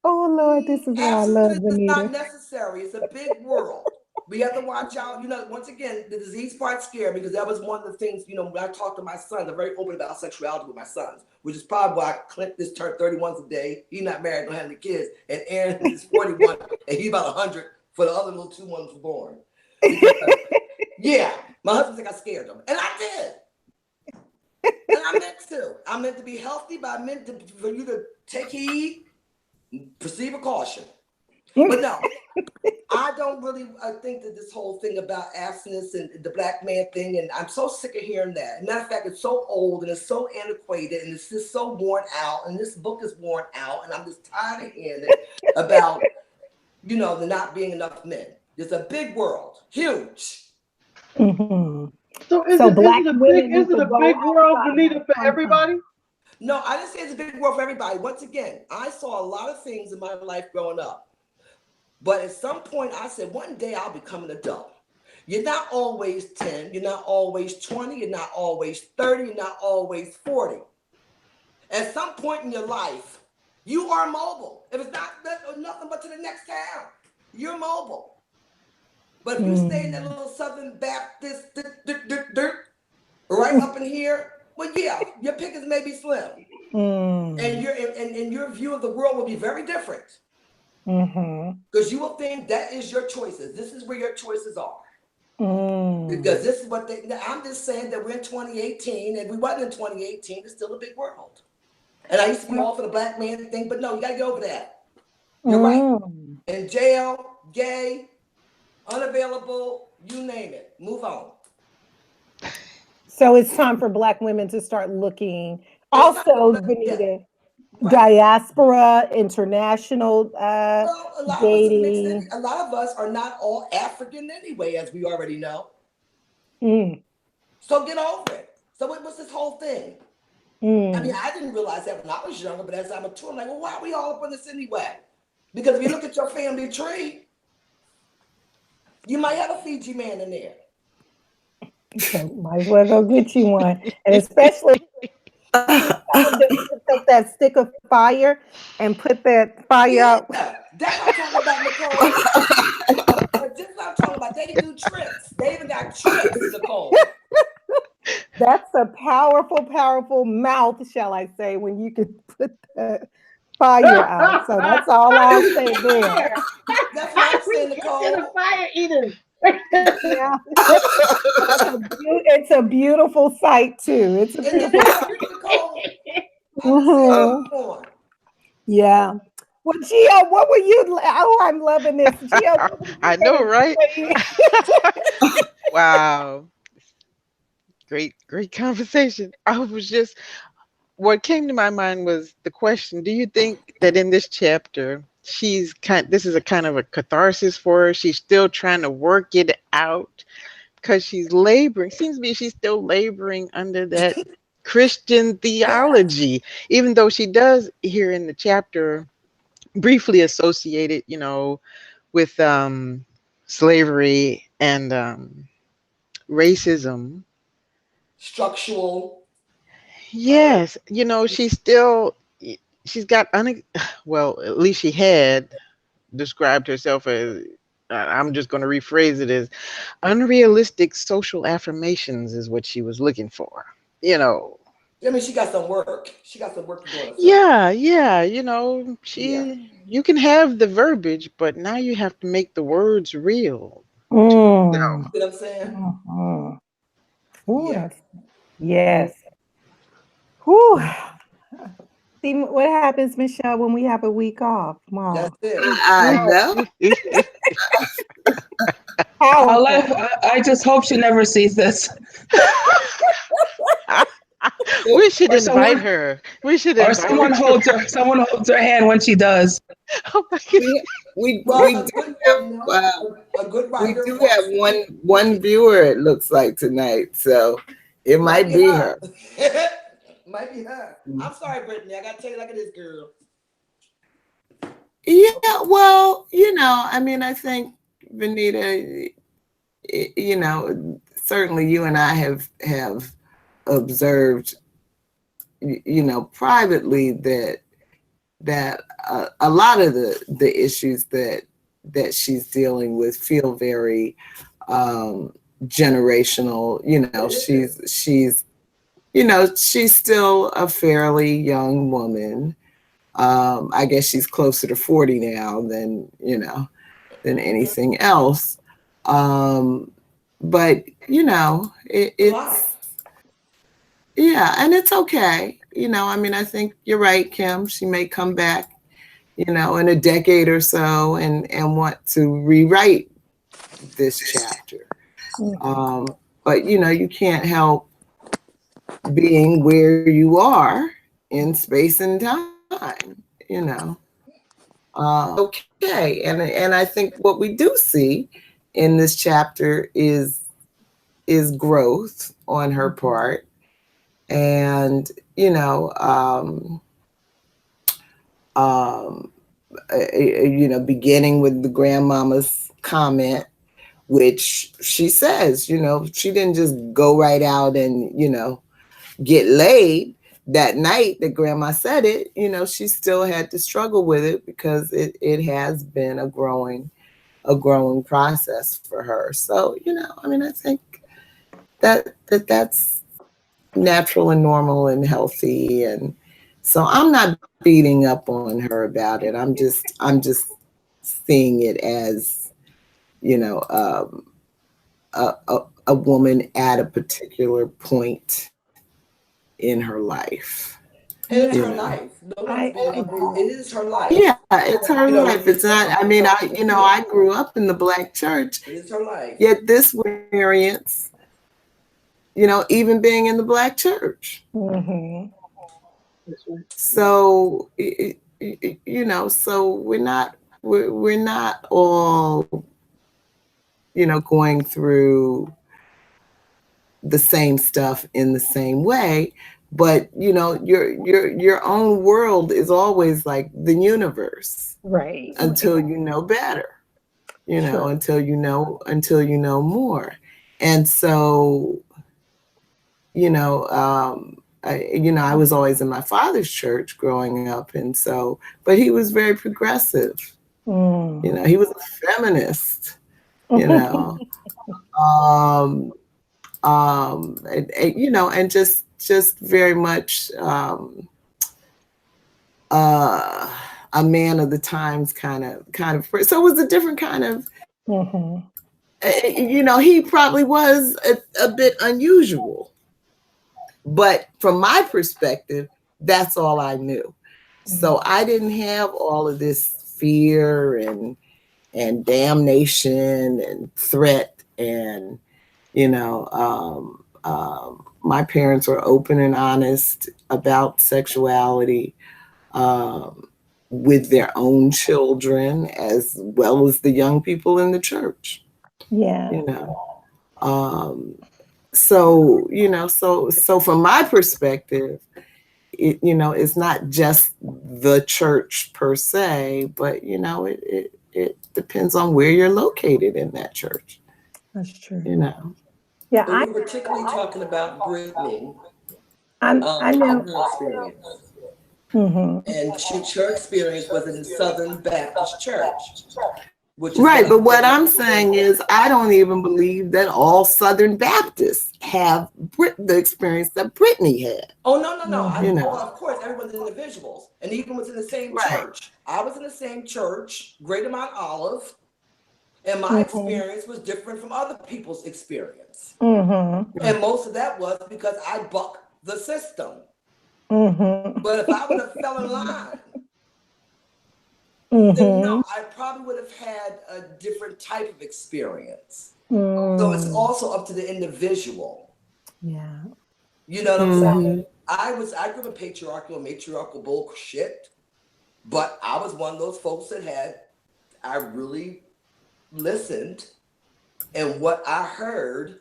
Oh Lord, this is why I love Abstinence is not Venita. necessary. It's a big world. We have to watch out. You know, once again, the disease part scared me because that was one of the things, you know, when I talk to my sons, I'm very open about sexuality with my sons, which is probably why Clint just turned 31 today. He's not married, don't have any kids. And Aaron is 41 and he's about 100 for the other little 2 ones were born. Because, yeah, my husband said I scared them. And I did. And I meant to. I meant to be healthy, but I meant for you to take heed. Proceed with caution. But no, I don't really think that this whole thing about abstinence and the black man thing, and I'm so sick of hearing that. Matter of fact, it's so old and it's so antiquated and it's just so worn out, and this book is worn out, and I'm just tired of hearing it about, you know, there not being enough men. It's a big world, huge. So is it a big world, Venita, for everybody? No, I didn't say it's a big world for everybody. Once again, I saw a lot of things in my life growing up. But at some point, I said, one day I'll become an adult. You're not always 10. You're not always 20. You're not always 30. You're not always 40. At some point in your life, you are mobile. If it's not nothing but to the next town, you're mobile. But if you stay in that little Southern Baptist, right up in here, well, yeah, your pickings may be slim, and your view of the world will be very different. Because you will think that is your choices. This is where your choices are. Because this is what they. I'm just saying that we're in 2018, and we wasn't in 2018. It's still a big world. And I used to be all for the black man thing, but no, you gotta get over that. You're right. In jail, gay, unavailable, you name it. Move on. So it's time for black women to start looking. Also, Venita, diaspora, international dating. A lot of us are not all African anyway, as we already know. So get over it. So what's this whole thing? I mean, I didn't realize that when I was younger, but as I mature, I'm like, well, why are we all up on this anyway? Because if you look at your family tree, you might have a Fiji man in there. So might as well go get you one. And especially take that stick of fire and put that fire out. That's what I'm talking about, Nicole. But this is what I'm talking about. They do tricks. They even got tricks, Nicole. That's a powerful, powerful mouth, shall I say, when you can put the fire out. So that's all I'll say there. That's what I'm saying, Nicole. The fire eaters. Yeah. It's a beautiful sight too. It's a beautiful. Yeah. Well, Gio, what were you? Oh, I'm loving this. Gio, I know, right? Wow. Great conversation. I was just, what came to my mind was the question, do you think that in this chapter, this is a kind of a catharsis for her? She's still trying to work it out because she's laboring. Seems to me she's still laboring under that Christian theology, even though she does here in the chapter briefly associate it, you know, with slavery and racism. Structural. Yes, you know, she's got well, at least she had described herself as, I'm just going to rephrase it as unrealistic social affirmations is what she was looking for, you know. I mean, she got some work. She got some work to do. Yeah, you know, you can have the verbiage, but now you have to make the words real. You know what I'm saying? Yes. Whew. See what happens, Michelle, when we have a week off, Mom. That's it. I know. I just hope she never sees this. We should invite her. We should invite someone holds her hand when she does. Oh my goodness. We do have one viewer, it looks like, tonight, so it might be her. Might be her. I'm sorry, Brittney. I gotta tell you like it is, girl. Yeah, well, you know, I mean, I think, Venita, you know, certainly you and I have observed privately that a lot of the issues that she's dealing with feel very generational. She's still a fairly young woman. I guess she's closer to 40 now than anything else. But it's and it's okay. I think you're right, Kim. She may come back, in a decade or so and want to rewrite this chapter. But you can't help being where you are in space and time, okay. And I think what we do see in this chapter is growth on her part. And, beginning with the grandmama's comment, which she says, she didn't just go right out and, get laid that night that grandma said it. She still had to struggle with it because it has been a growing process for her. So, I think that's natural and normal and healthy. And so I'm not beating up on her about it. I'm just seeing it as, a woman at a particular point in her life. And it's her life. It is her life. Yeah, it's her life. It's not, I grew up in the Black church. It is her life. Yet this experience, even being in the Black church. Mm-hmm. So, so we're not all, going through the same stuff in the same way, but your own world is always like the universe, right? Until you know better, Sure. until you know more. And so, I was always in my father's church growing up, and so, but he was very progressive. He was a feminist. And just very much a man of the times kind of. So it was a different kind of. He probably was a bit unusual, but from my perspective, that's all I knew. So I didn't have all of this fear and damnation and threat and. My parents were open and honest about sexuality with their own children as well as the young people in the church. Yeah. So from my perspective, it's not just the church per se, but it depends on where you're located in that church. That's true. Yeah, I'm particularly talking about Brittney. I know her experience. And her experience was in the Southern Baptist Church. Right, but what I'm saying is I don't even believe that all Southern Baptists have the experience that Brittney had. Oh, no. Well, of course, everyone's individuals. And even within the same church. I was in the same church, Greater Mount Olive. And my experience was different from other people's experience. And most of that was because I bucked the system. But if I would have fell in line, then no, I probably would have had a different type of experience. So it's also up to the individual. Yeah. You know what I'm saying? I grew up in patriarchal and matriarchal bullshit, but I was one of those folks that I really listened, and what I heard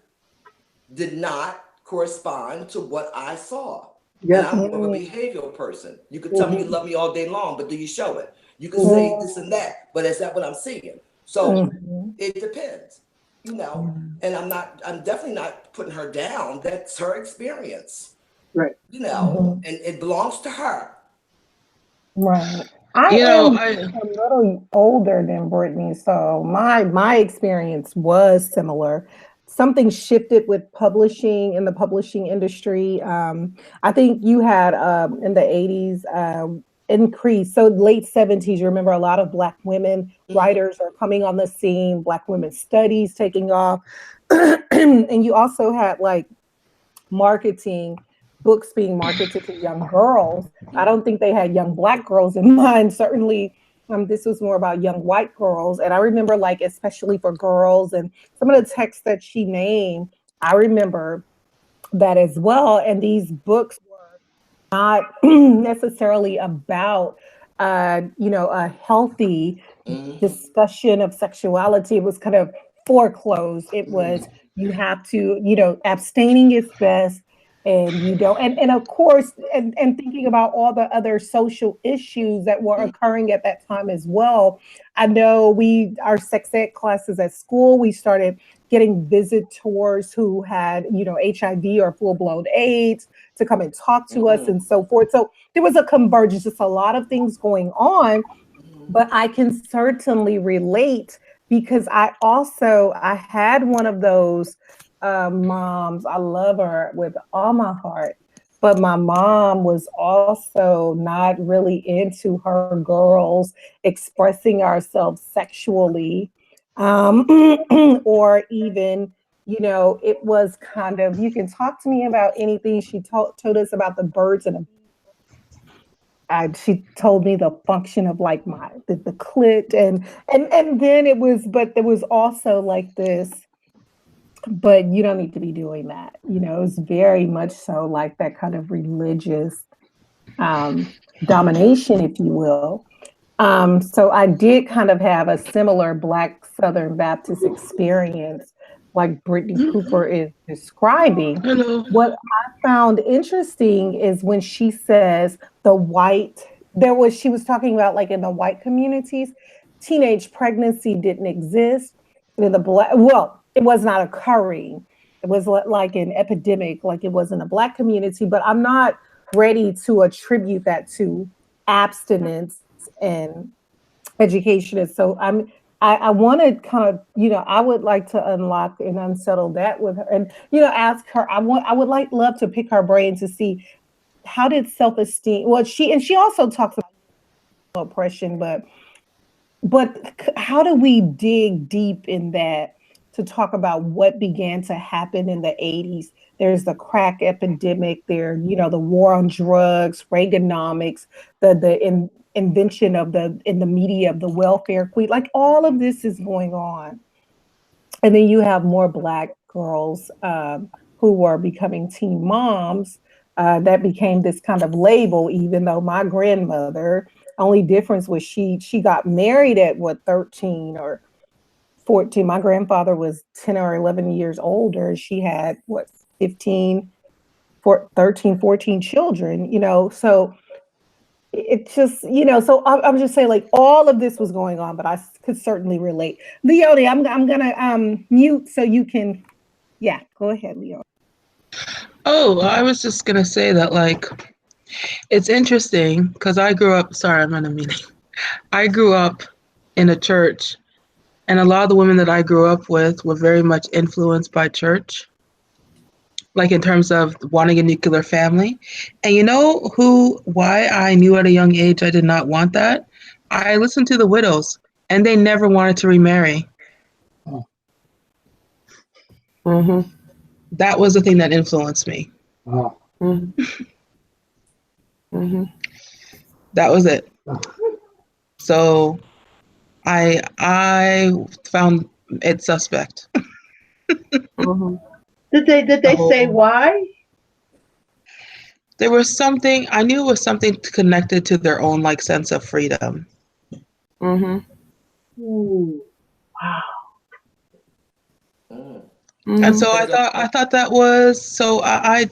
did not correspond to what I saw. And I'm more of a behavioral person. You could tell me you love me all day long, but do you show it? You can say this and that, but is that what I'm seeing? So it depends, and I'm definitely not putting her down. That's her experience. Right. You know, and it belongs to her. Right. I You know, am a little older than Brittney, so my experience was similar. Something shifted with publishing in the publishing industry. I think you had in the 80s increase. So late 70s, you remember a lot of Black women writers are coming on the scene, Black women studies taking off. And you also had like marketing, books being marketed to young girls. I don't think they had young Black girls in mind. Certainly, this was more about young white girls. And I remember, like, especially for girls and some of the texts that she named, I remember that as well. And these books were not necessarily about, a healthy discussion of sexuality. It was kind of foreclosed. It was, you have to, abstaining is best. And you don't, and of course, and thinking about all the other social issues that were occurring at that time as well. I know our sex ed classes at school, we started getting visitors who had, HIV or full-blown AIDS to come and talk to us and so forth. So there was a convergence, just a lot of things going on. But I can certainly relate because I had one of those moms. I love her with all my heart, but my mom was also not really into her girls expressing ourselves sexually, or even, it was kind of, you can talk to me about anything. She told us about the birds and the she told me the function of like the clit and then it was, but there was also like this, but you don't need to be doing that. It was very much so like that kind of religious domination, if you will. So I did kind of have a similar Black Southern Baptist experience like Brittney Cooper is describing. Hello. What I found interesting is when she says she was talking about like in the white communities, teenage pregnancy didn't exist. In the it was not occurring. It was like an epidemic, like it was in the Black community, but I'm not ready to attribute that to abstinence and education. And so I want to kind of, I would like to unlock and unsettle that with her and, ask her, I would love to pick her brain to see how did self-esteem, she also talks about oppression, but how do we dig deep in that to talk about what began to happen in the 80s? There's the crack epidemic there, the war on drugs, Reaganomics, the invention of in the media of the welfare queen, like all of this is going on. And then you have more Black girls who were becoming teen moms. That became this kind of label, even though my grandmother, only difference was she got married at 13 or 14. My grandfather was 10 or 11 years older. She had 13, 14 children, so it just, so I'm just saying like all of this was going on, but I could certainly relate. Leonie, I'm gonna mute so you can, go ahead, Leonie. Oh, I was just gonna say that like it's interesting because I grew up, sorry, I'm in a meeting. I grew up in a church, and a lot of the women that I grew up with were very much influenced by church, like in terms of wanting a nuclear family. And you know why I knew at a young age I did not want that? I listened to the Widows, and they never wanted to remarry. Mm-hmm. That was the thing that influenced me. Mm-hmm. Mm-hmm. That was it. So I found it suspect. Mm-hmm. Did they say why? There was something, I knew it was something connected to their own like sense of freedom. Mm-hmm. Ooh, wow. Mm-hmm. And so I thought that was, so I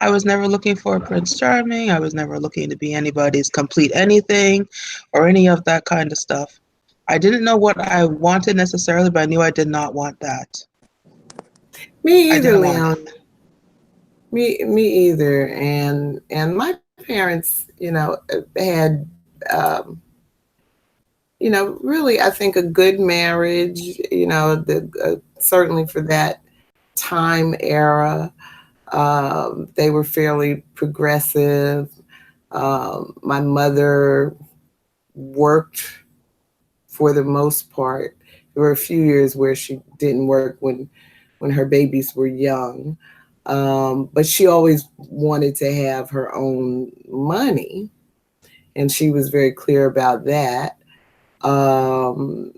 was never looking for Prince Charming. I was never looking to be anybody's complete anything or any of that kind of stuff. I didn't know what I wanted necessarily, but I knew I did not want that. Me either, Leon. Me either. And my parents, had, really, I think, a good marriage, certainly for that time era. They were fairly progressive. My mother worked for the most part. There were a few years where she didn't work when her babies were young. But she always wanted to have her own money, and she was very clear about that. But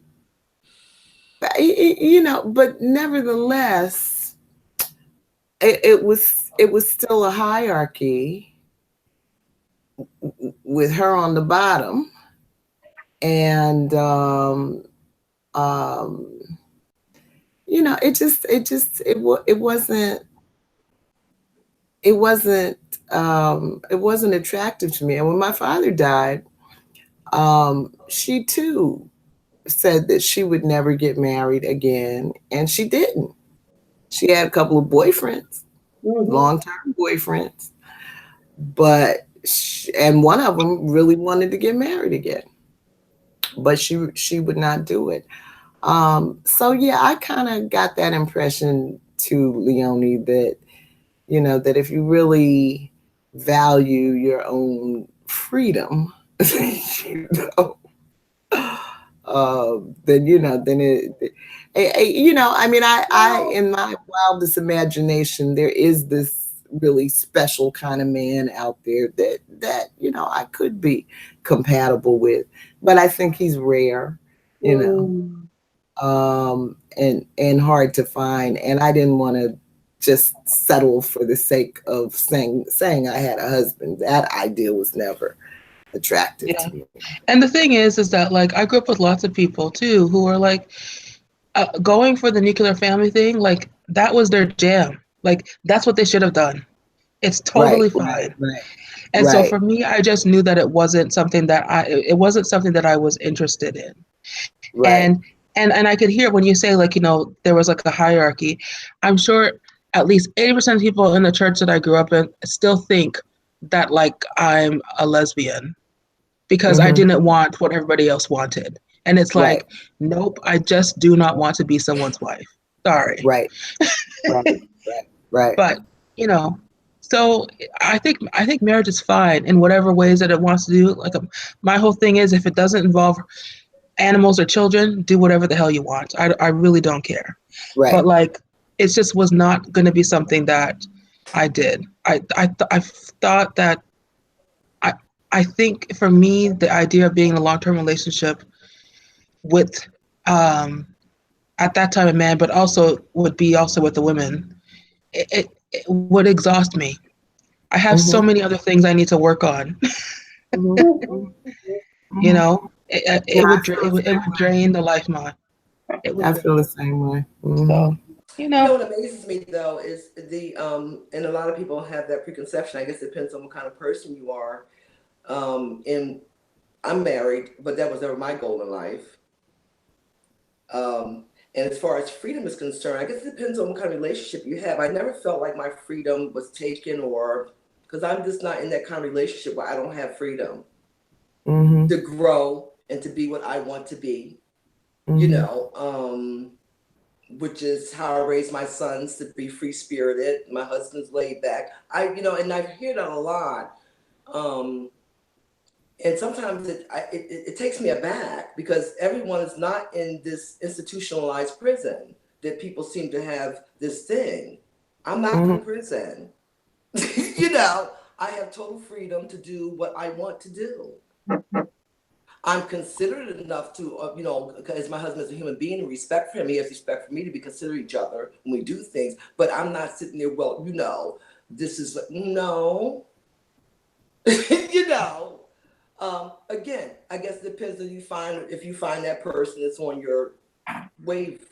nevertheless, it was still a hierarchy with her on the bottom, and it wasn't attractive to me. And when my father died, she too said that she would never get married again, and she didn't. She had a couple of boyfriends, long-term boyfriends, and one of them really wanted to get married again, but she would not do it. So yeah, I kind of got that impression too, Leonie, that that if you really value your own freedom, then I in my wildest imagination, there is this really special kind of man out there that I could be compatible with, but I think he's rare, and hard to find. And I didn't want to just settle for the sake of saying I had a husband. That idea was never attractive to me. And the thing is that, like, I grew up with lots of people too who are like going for the nuclear family thing. Like, that was their jam. Like, that's what they should have done. It's totally fine. Right. And so for me, I just knew that it wasn't something that I was interested in. Right. And I could hear when you say, like, there was like a hierarchy. I'm sure at least 80% of people in the church that I grew up in still think that, like, I'm a lesbian because I didn't want what everybody else wanted. And it's like, nope, I just do not want to be someone's wife. Sorry. Right. But, so I think marriage is fine in whatever ways that it wants to do. Like, my whole thing is, if it doesn't involve animals or children, do whatever the hell you want. I really don't care. Right. But, like, it just was not going to be something that I did. I thought that I think for me, the idea of being in a long-term relationship with at that time a man, but also would be also with the women, it would exhaust me. I have so many other things I need to work on. It would drain the life mine. I feel the same way. So, what amazes me though is and a lot of people have that preconception. I guess it depends on what kind of person you are. And I'm married, but that was never my goal in life. And as far as freedom is concerned, I guess it depends on what kind of relationship you have. I never felt like my freedom was taken, or because I'm just not in that kind of relationship where I don't have freedom to grow and to be what I want to be, which is how I raised my sons, to be free spirited. My husband's laid back. And I hear that a lot. And sometimes it takes me aback because everyone is not in this institutionalized prison that people seem to have this thing. I'm not in prison. I have total freedom to do what I want to do. I'm considerate enough to, because my husband is a human being and respect for him. He has respect for me to be considerate each other when we do things. But I'm not sitting there, this is, no. Again, I guess it depends if you find that person that's on your wave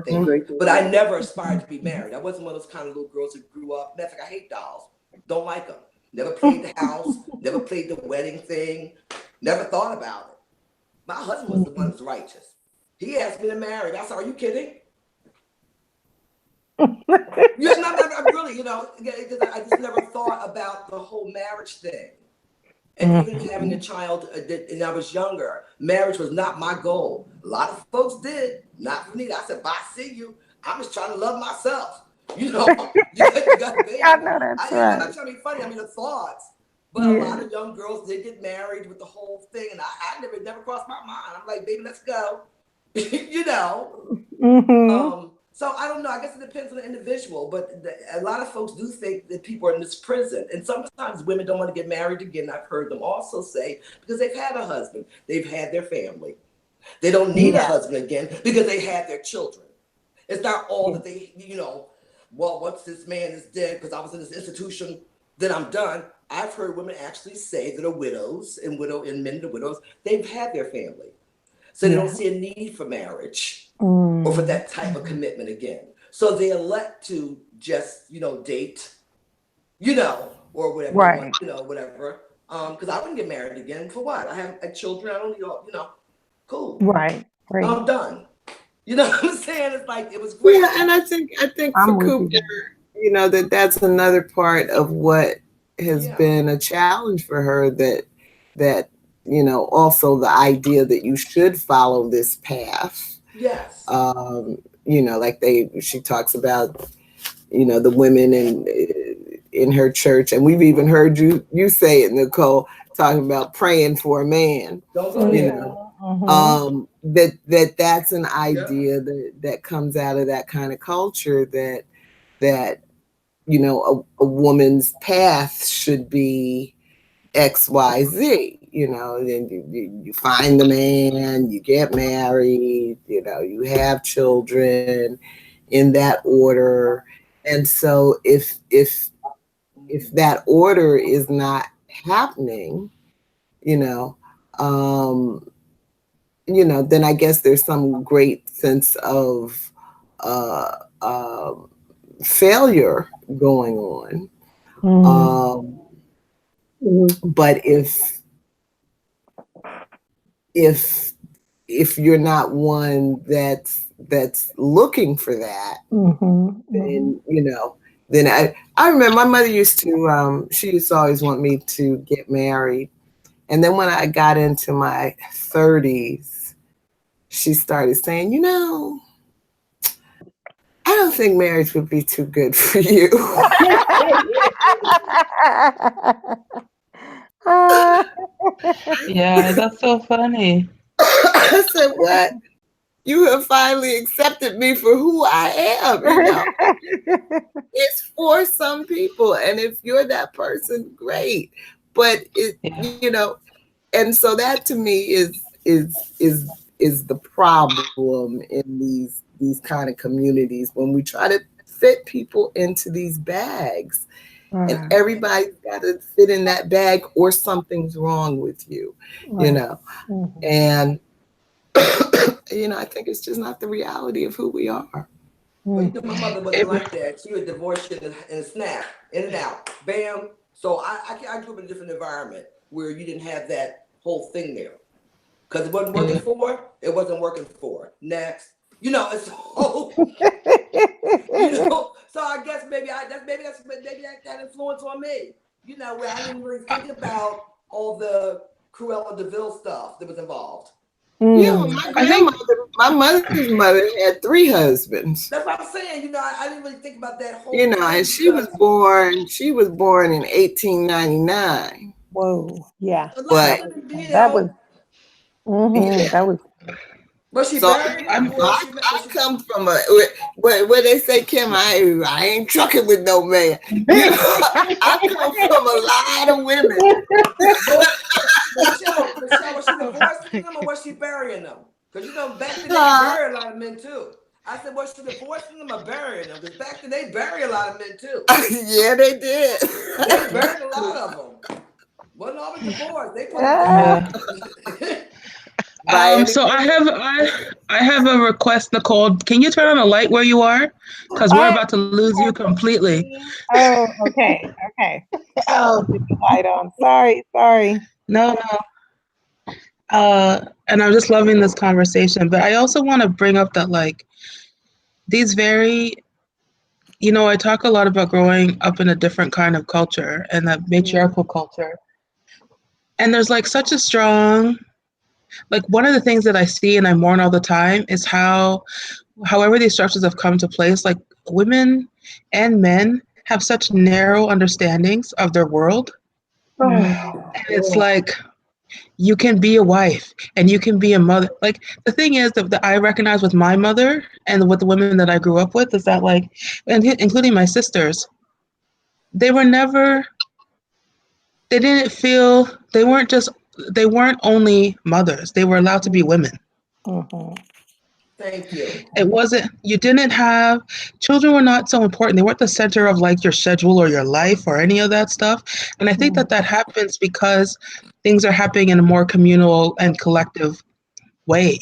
thing. But I never aspired to be married. I wasn't one of those kind of little girls who grew up. Matter of fact, I hate dolls. Don't like them. Never played the house. Never played the wedding thing. Never thought about it. My husband was the one who was righteous. He asked me to marry. I said, "Are you kidding?" Yeah, I'm really, because I just never thought about the whole marriage thing. And even having a child, and I was younger, marriage was not my goal. A lot of folks did, not for me. I said, bye, see you. I'm just trying to love myself. You got baby. I know that's I'm right. not trying to be funny. I mean, the thoughts. But a lot of young girls, they get married with the whole thing. And I never crossed my mind. I'm like, baby, let's go. So I don't know. I guess it depends on the individual. But a lot of folks do think that people are in this prison. And sometimes women don't want to get married again. I've heard them also say, because they've had a husband, they've had their family. They don't need a husband again because they had their children. It's not all that they, well, once this man is dead, because I was in this institution, then I'm done. I've heard women actually say that are widows and men to widows, they've had their family. So they don't see a need for marriage or for that type of commitment again. So they elect to just, date, or whatever, Right. Whatever. Because I wouldn't get married again. For what? I have children. I don't need, cool. Right. I'm done. You know what I'm saying? It's like, it was great. Yeah, and I think for Cooper, that's another part of what has been a challenge for her, that also the idea that you should follow this path. Yes. She talks about, the women in her church, and we've even heard you say it, Nicole, talking about praying for a man. That's an idea that comes out of that kind of culture, that a woman's path should be XYZ, then you find the man, you get married, you have children in that order. And so if that order is not happening, then I guess there's some great sense of failure going on. But if you're not one that's looking for that, then then I remember my mother used to she used to always want me to get married, and then when I got into my 30s, she started saying, I don't think marriage would be too good for you. Yeah, that's so funny. I said, what? You have finally accepted me for who I am. It's for some people. And if you're that person, great. But and so that to me is the problem in these kind of communities, when we try to fit people into these bags. And everybody's got to fit in that bag, or something's wrong with you, and I think it's just not the reality of who we are. Well, my mother wasn't like that. She was divorced in a snap, in and out, bam. So I grew up in a different environment where you didn't have that whole thing there, because it wasn't working for. It wasn't working for. Next, it's whole. So I guess maybe that had influence on me. Where I didn't really think about all the Cruella de Vil stuff that was involved. Yeah, my mother's mother had 3 husbands. That's what I'm saying. I didn't really think about that whole. And she was born in 1899. Whoa, yeah. But that was. That was. Was she so married? I come from where they say, Kim, I ain't trucking with no man. I come from a lot of women. Michelle, was she divorcing them or was she burying them? Because back then they bury a lot of men too. I said, was she divorcing them or burying them? Because back then they bury a lot of men too. Yeah, they did. They buried a lot of them. Wasn't always divorced. They put So I have a request, Nicole. Can you turn on the light where you are? Because we're about to lose you completely. Oh, okay. Oh, put the light on. Sorry. No. And I'm just loving this conversation. But I also want to bring up that these very you know, I talk a lot about growing up in a different kind of culture and that matriarchal culture. And there's like such a strong, like one of the things that I see and I mourn all the time is how, however these structures have come to place, like women and men have such narrow understandings of their world. And it's like, you can be a wife and you can be a mother. Like the thing is that I recognize with my mother and with the women that I grew up with is that like, and including my sisters, they were never, they didn't feel, they weren't only mothers. They were allowed to be women. Thank you. It wasn't, you didn't have, children were not so important. They weren't the center of like your schedule or your life or any of that stuff. And I think that happens because things are happening in a more communal and collective way.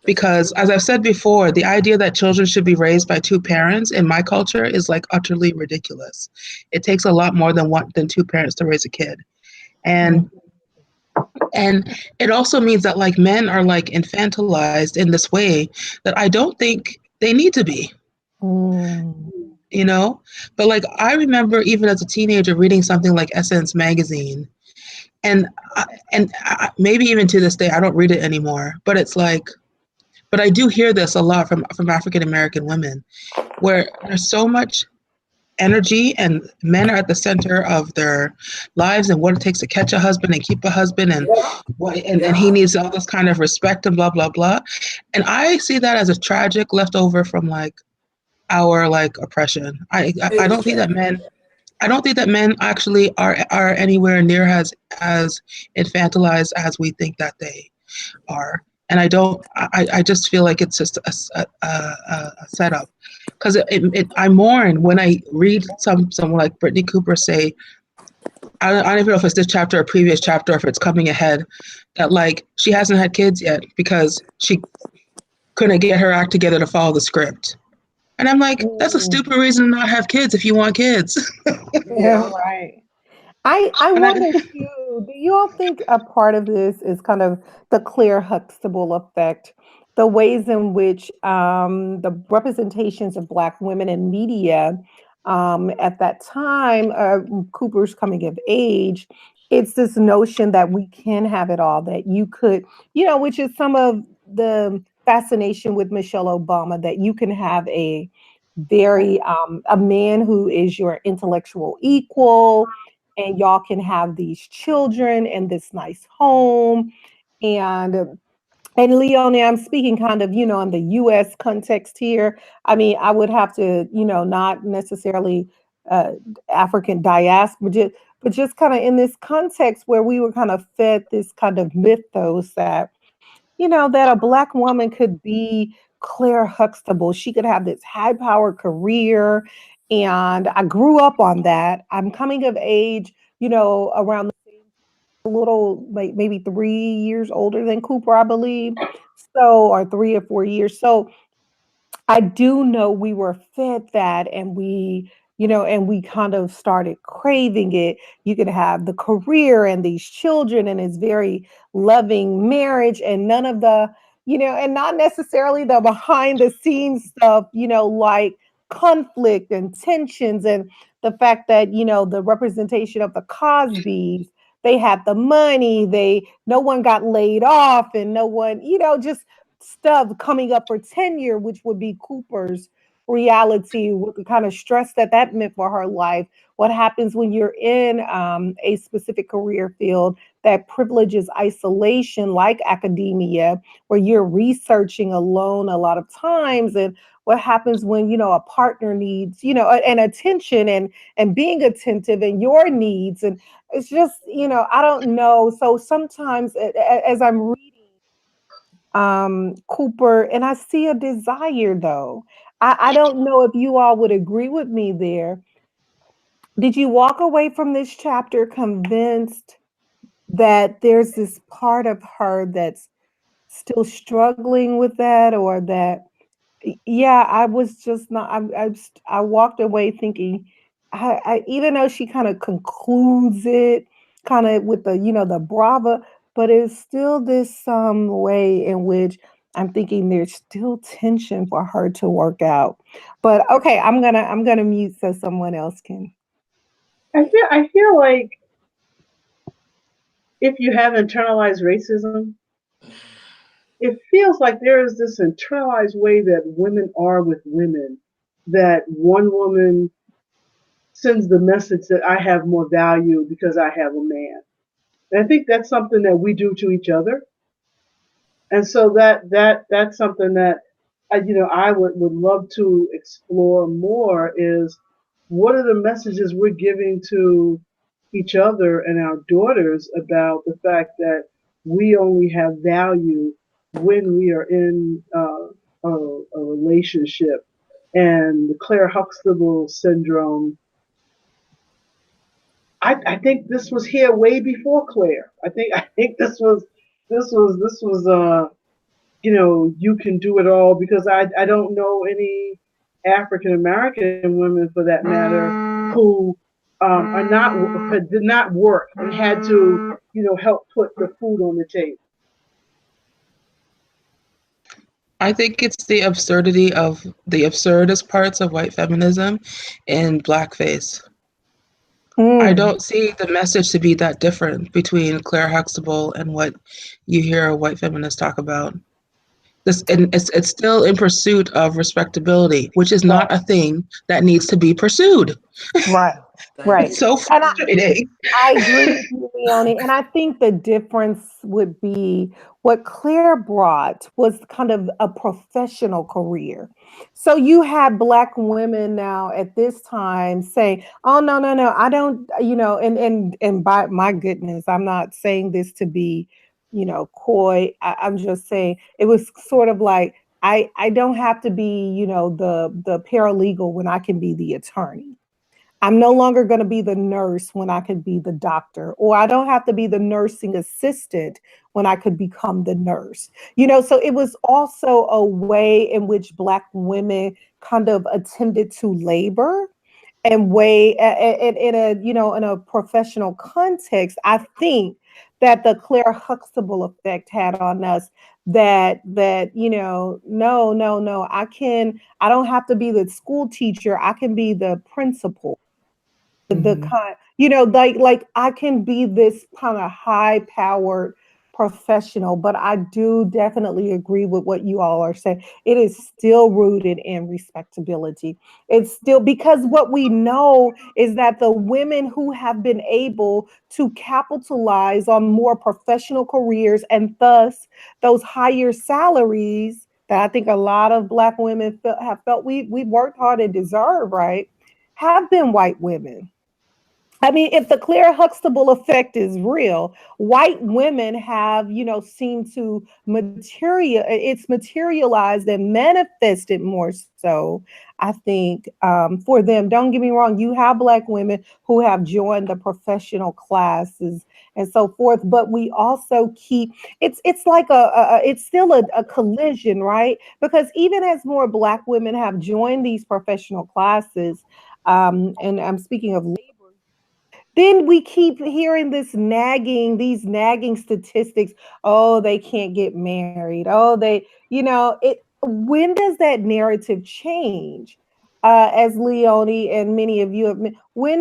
Because as I've said before, the idea that children should be raised by two parents in my culture is like utterly ridiculous. It takes a lot more than two parents to raise a kid. And it also means that like men are like infantilized in this way that I don't think they need to be. You know, but like I remember even as a teenager reading something like Essence magazine, and maybe even to this day I don't read it anymore. But it's like, but I do hear this a lot from African American women, where there's so much energy and men are at the center of their lives and what it takes to catch a husband and keep a husband and and he needs all this kind of respect and blah blah blah. And I see that as a tragic leftover from like our like oppression. I don't think that men actually are anywhere near as infantilized as we think that they are. And I just feel like it's just a setup. Because I mourn when I read someone like Brittney Cooper say, I don't even know if it's this chapter or previous chapter, or if it's coming ahead, that like she hasn't had kids yet because she couldn't get her act together to follow the script. And I'm like, that's a stupid reason to not have kids if you want kids. Yeah, right. I wonder too, do you all think a part of this is kind of the Claire Huxtable effect? The ways in which the representations of Black women in media at that time, Cooper's coming of age, it's this notion that we can have it all, that you could, which is some of the fascination with Michelle Obama, that you can have a very, a man who is your intellectual equal, and y'all can have these children and this nice home. And Leonie, I'm speaking kind of, in the US context here. I mean, I would have to, not necessarily African diaspora, but just kind of in this context where we were kind of fed this kind of mythos that, that a Black woman could be Claire Huxtable. She could have this high-powered career. And I grew up on that. I'm coming of age, around a little, like maybe 3 years older than Cooper, I believe. So, or 3 or 4 years. So I do know we were fed that, and we, and we kind of started craving it. You could have the career and these children and this very loving marriage, and none of the, and not necessarily the behind the scenes stuff, like conflict and tensions, and the fact that, the representation of the Cosbys, they had the money, no one got laid off, and no one, just stuff coming up for tenure, which would be Cooper's reality, with the kind of stress that meant for her life. What happens when you're in a specific career field that privileges isolation, like academia, where you're researching alone a lot of times, and what happens when, a partner needs, an attention and being attentive and your needs. And it's just, I don't know. So sometimes as I'm reading Cooper, and I see a desire though. I don't know if you all would agree with me there. Did you walk away from this chapter convinced that there's this part of her that's still struggling with that, or that, yeah, I was just not, I walked away thinking, even though she kind of concludes it kind of with the, the brava, but it's still this way in which I'm thinking there's still tension for her to work out. But okay, I'm gonna mute so someone else can. I feel like if you have internalized racism, it feels like there is this internalized way that women are with women, that one woman sends the message that I have more value because I have a man. And I think that's something that we do to each other. And so that's something that I would love to explore more, is what are the messages we're giving to each other and our daughters about the fact that we only have value when we are in a relationship. And the Claire Huxtable syndrome, I think this was here way before Claire. I think this was you can do it all, because I don't know any African American women, for that matter, who did not work and had to help put the food on the table. I think it's the absurdity of the absurdist parts of white feminism in blackface. I don't see the message to be that different between Claire Huxtable and what you hear white feminists talk about. And it's still in pursuit of respectability, which is not a thing that needs to be pursued. Right. Right. It's so frustrating. I agree with you, Leonie. And I think the difference would be what Claire brought was kind of a professional career. So you have Black women now at this time saying, oh, no, I don't, and by my goodness, I'm not saying this to be, coy. I'm just saying it was sort of like, I don't have to be, the paralegal when I can be the attorney. I'm no longer going to be the nurse when I could be the doctor, or I don't have to be the nursing assistant when I could become the nurse. So it was also a way in which Black women kind of attended to labor and in a professional context. I think that the Claire Huxtable effect had on us that no, I don't have to be the school teacher. I can be the principal. The kind, like I can be this kind of high powered professional, but I do definitely agree with what you all are saying. It is still rooted in respectability. It's still, because what we know is that the women who have been able to capitalize on more professional careers and thus those higher salaries that I think a lot of Black women have felt we worked hard and deserve, right, have been white women. I mean, if the Claire Huxtable effect is real, white women have, seemed to materialized and manifested more so, I think, for them. Don't get me wrong, you have Black women who have joined the professional classes and so forth, but we also keep, it's like it's still a collision, right? Because even as more Black women have joined these professional classes, and I'm speaking of labor, then we keep hearing these nagging statistics. Oh, they can't get married. Oh, when does that narrative change? As Leonie and many of you have, will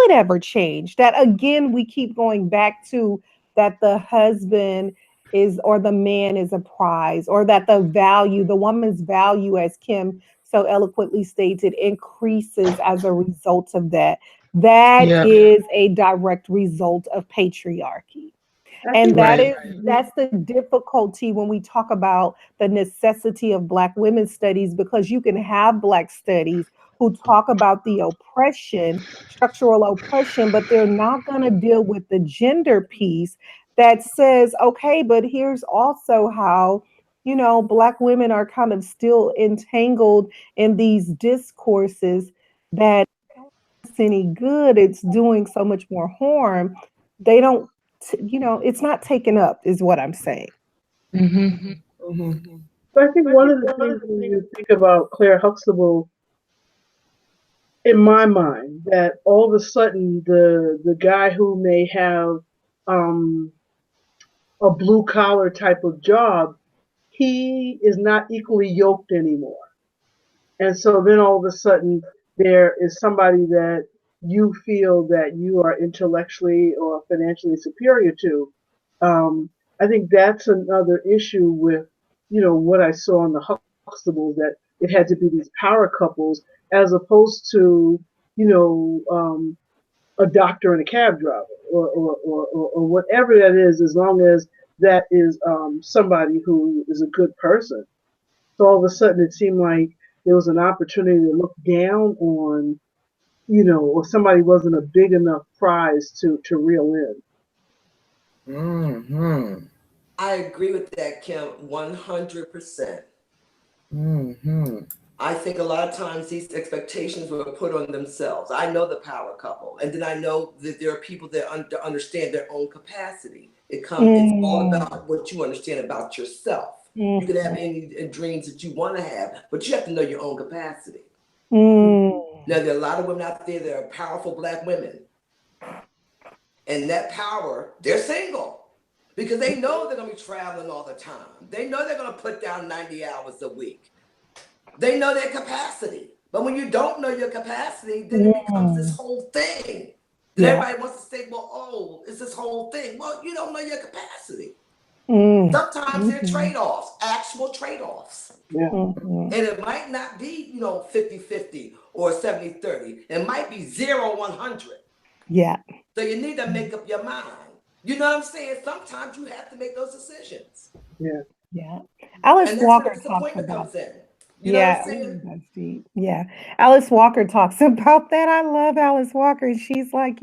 it ever change? That again, we keep going back to that the husband is, or the man is a prize, or that the woman's value, as Kim so eloquently stated, increases as a result of that. That is a direct result of patriarchy. And that's the difficulty when we talk about the necessity of Black women's studies, because you can have Black studies who talk about the structural oppression, but they're not going to deal with the gender piece that says, okay, but here's also how, Black women are kind of still entangled in these discourses that any good, it's doing so much more harm. They don't, it's not taken up, is what I'm saying. So I think one of the things when you think about Claire Huxtable, in my mind, that all of a sudden the guy who may have a blue collar type of job, he is not equally yoked anymore. And so then all of a sudden there is somebody that you feel that you are intellectually or financially superior to. I think that's another issue with, what I saw in the Huxtables, that it had to be these power couples as opposed to, a doctor and a cab driver or whatever that is, as long as that is somebody who is a good person. So all of a sudden it seemed like there was an opportunity to look down on, or somebody wasn't a big enough prize to reel in. Mm-hmm. I agree with that, Kim, 100%. Mm-hmm. I think a lot of times these expectations were put on themselves. I know the power couple, and then I know that there are people that understand their own capacity. It's all about what you understand about yourself. You can have any dreams that you want to have, but you have to know your own capacity. Now, there are a lot of women out there that are powerful Black women, and that power, they're single because they know they're going to be traveling all the time. They know they're going to put down 90 hours a week. They know their capacity. But when you don't know your capacity, then it becomes this whole thing. Then everybody wants to say, well, oh, it's this whole thing. Well, you don't know your capacity. Sometimes there are trade-offs, actual trade-offs. Yeah. And it might not be, 50-50 or 70-30. It might be 0-100. Yeah. So you need to make up your mind. You know what I'm saying? Sometimes you have to make those decisions. Yeah. Yeah. Alice And that's Walker where disappointment comes in. You know what I'm saying? That's deep. Yeah. Alice Walker talks about that. I love Alice Walker. And she's like,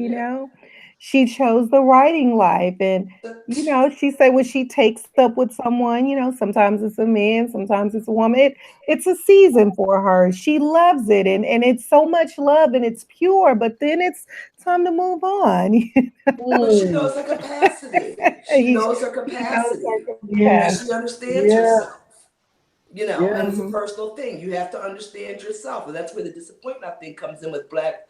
she chose the writing life. And, she said when she takes up with someone, sometimes it's a man, sometimes it's a woman. It's a season for her. She loves it. And it's so much love and it's pure, but then it's time to move on. But she knows her capacity. She knows her capacity. Yeah. And she understands herself. Yeah. And it's a personal thing. You have to understand yourself. And that's where the disappointment, I think, comes in with that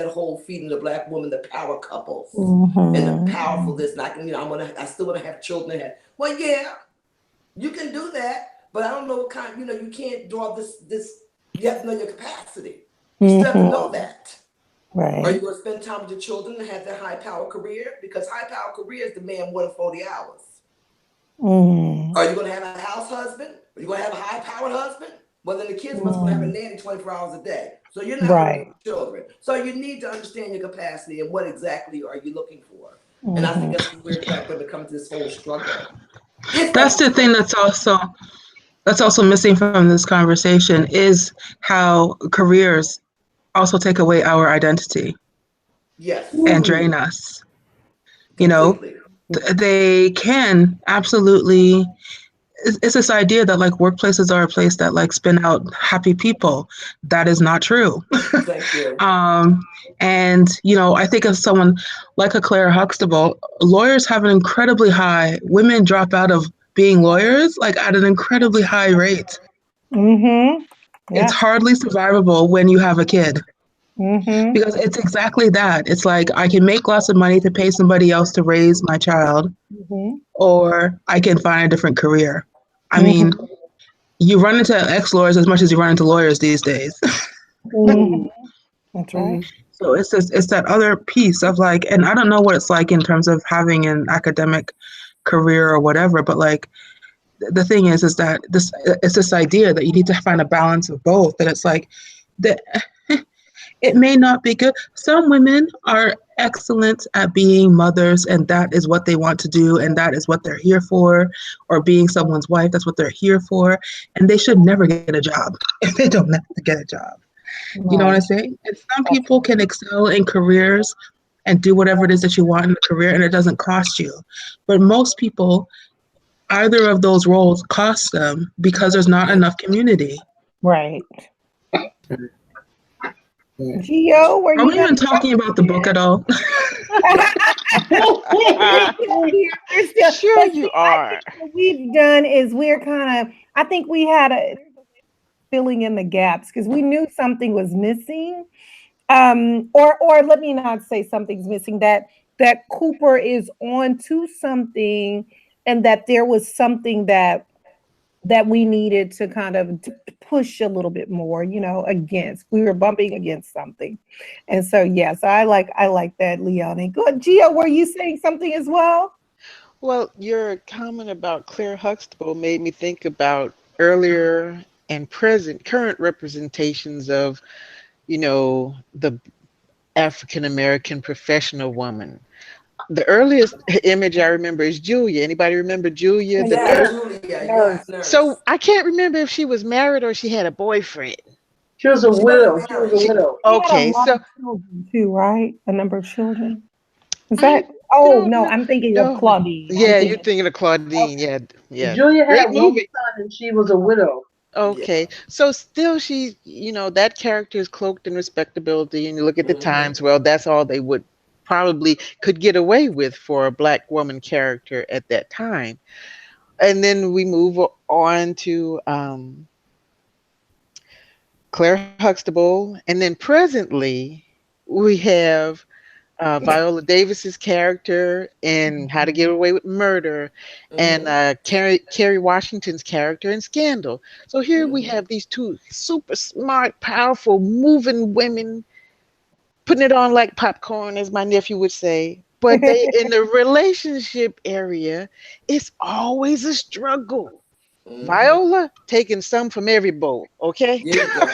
whole feeding the Black woman, the power couples and the powerfulness. And I still want to have children. Well, yeah, you can do that, but I don't know what kind, you can't draw this, you have to know your capacity. You still have to know that. Right. Are you going to spend time with your children and have that high power career? Because high power careers demand more than 40 hours. Are you going to have a house husband? Are you going to have a high-powered husband? Well, then the kids must have a nanny 24 hours a day. So you're not going to have children. So you need to understand your capacity and what exactly are you looking for. And I think that's where Black women come to this whole struggle. That's the thing that's also missing from this conversation is how careers also take away our identity. Yes. And drain us. Completely. They can absolutely. It's this idea that workplaces are a place that spin out happy people. That is not true. Thank you. And I think of someone like a Claire Huxtable. Lawyers have an incredibly high. Women drop out of being lawyers at an incredibly high rate. It's hardly survivable when you have a kid. Because it's exactly that. It's I can make lots of money to pay somebody else to raise my child, or I can find a different career. I mean, you run into ex-lawyers as much as you run into lawyers these days. That's right. So it's that other piece of and I don't know what it's like in terms of having an academic career or whatever, but the thing is that it's this idea that you need to find a balance of both. And it's that it may not be good. Some women are excellent at being mothers, and that is what they want to do, and that is what they're here for, or being someone's wife, that's what they're here for, and they should never get a job if they don't have to get a job. You know what I'm saying? And some people can excel in careers and do whatever it is that you want in a career, and it doesn't cost you. But most people, either of those roles cost them because there's not enough community. Right. Gio, are we even talking about the book at all? Sure you are. What we've done is I think we had filling in the gaps because we knew something was missing. Or let me not say something's missing, that Cooper is on to something and that there was something that we needed to kind of push a little bit more, you know, against. We were bumping against something. And so, yes, I like that, Leonie. Good. Gio, were you saying something as well? Well, your comment about Claire Huxtable made me think about earlier and current representations of, you know, the African American professional woman. The earliest image I remember is Julia. Anybody remember Julia, the Yeah, nurse? Julia. Yeah, nurse. So I can't remember if she was married or she had a boyfriend. She was a widow. She was a widow. She had a Okay, lot so of children too, right? A number of children. Is I that? Oh don't no, know. I'm thinking of No, Claudine. yeah, you're thinking of Claudine. Yeah, yeah. Julia had Great one movie. son, and she was a widow. Okay, so still she, you know, that character is cloaked in respectability, and you look at the times, well, that's all they would probably could get away with for a Black woman character at that time. And then we move on to Claire Huxtable, and then presently we have Viola Davis's character in How to Get Away with Murder, and Kerry Washington's character in Scandal. So here we have these two super smart, powerful, moving women putting it on like popcorn, as my nephew would say. But they in the relationship area, it's always a struggle. Viola taking some from every bowl, okay? There you go.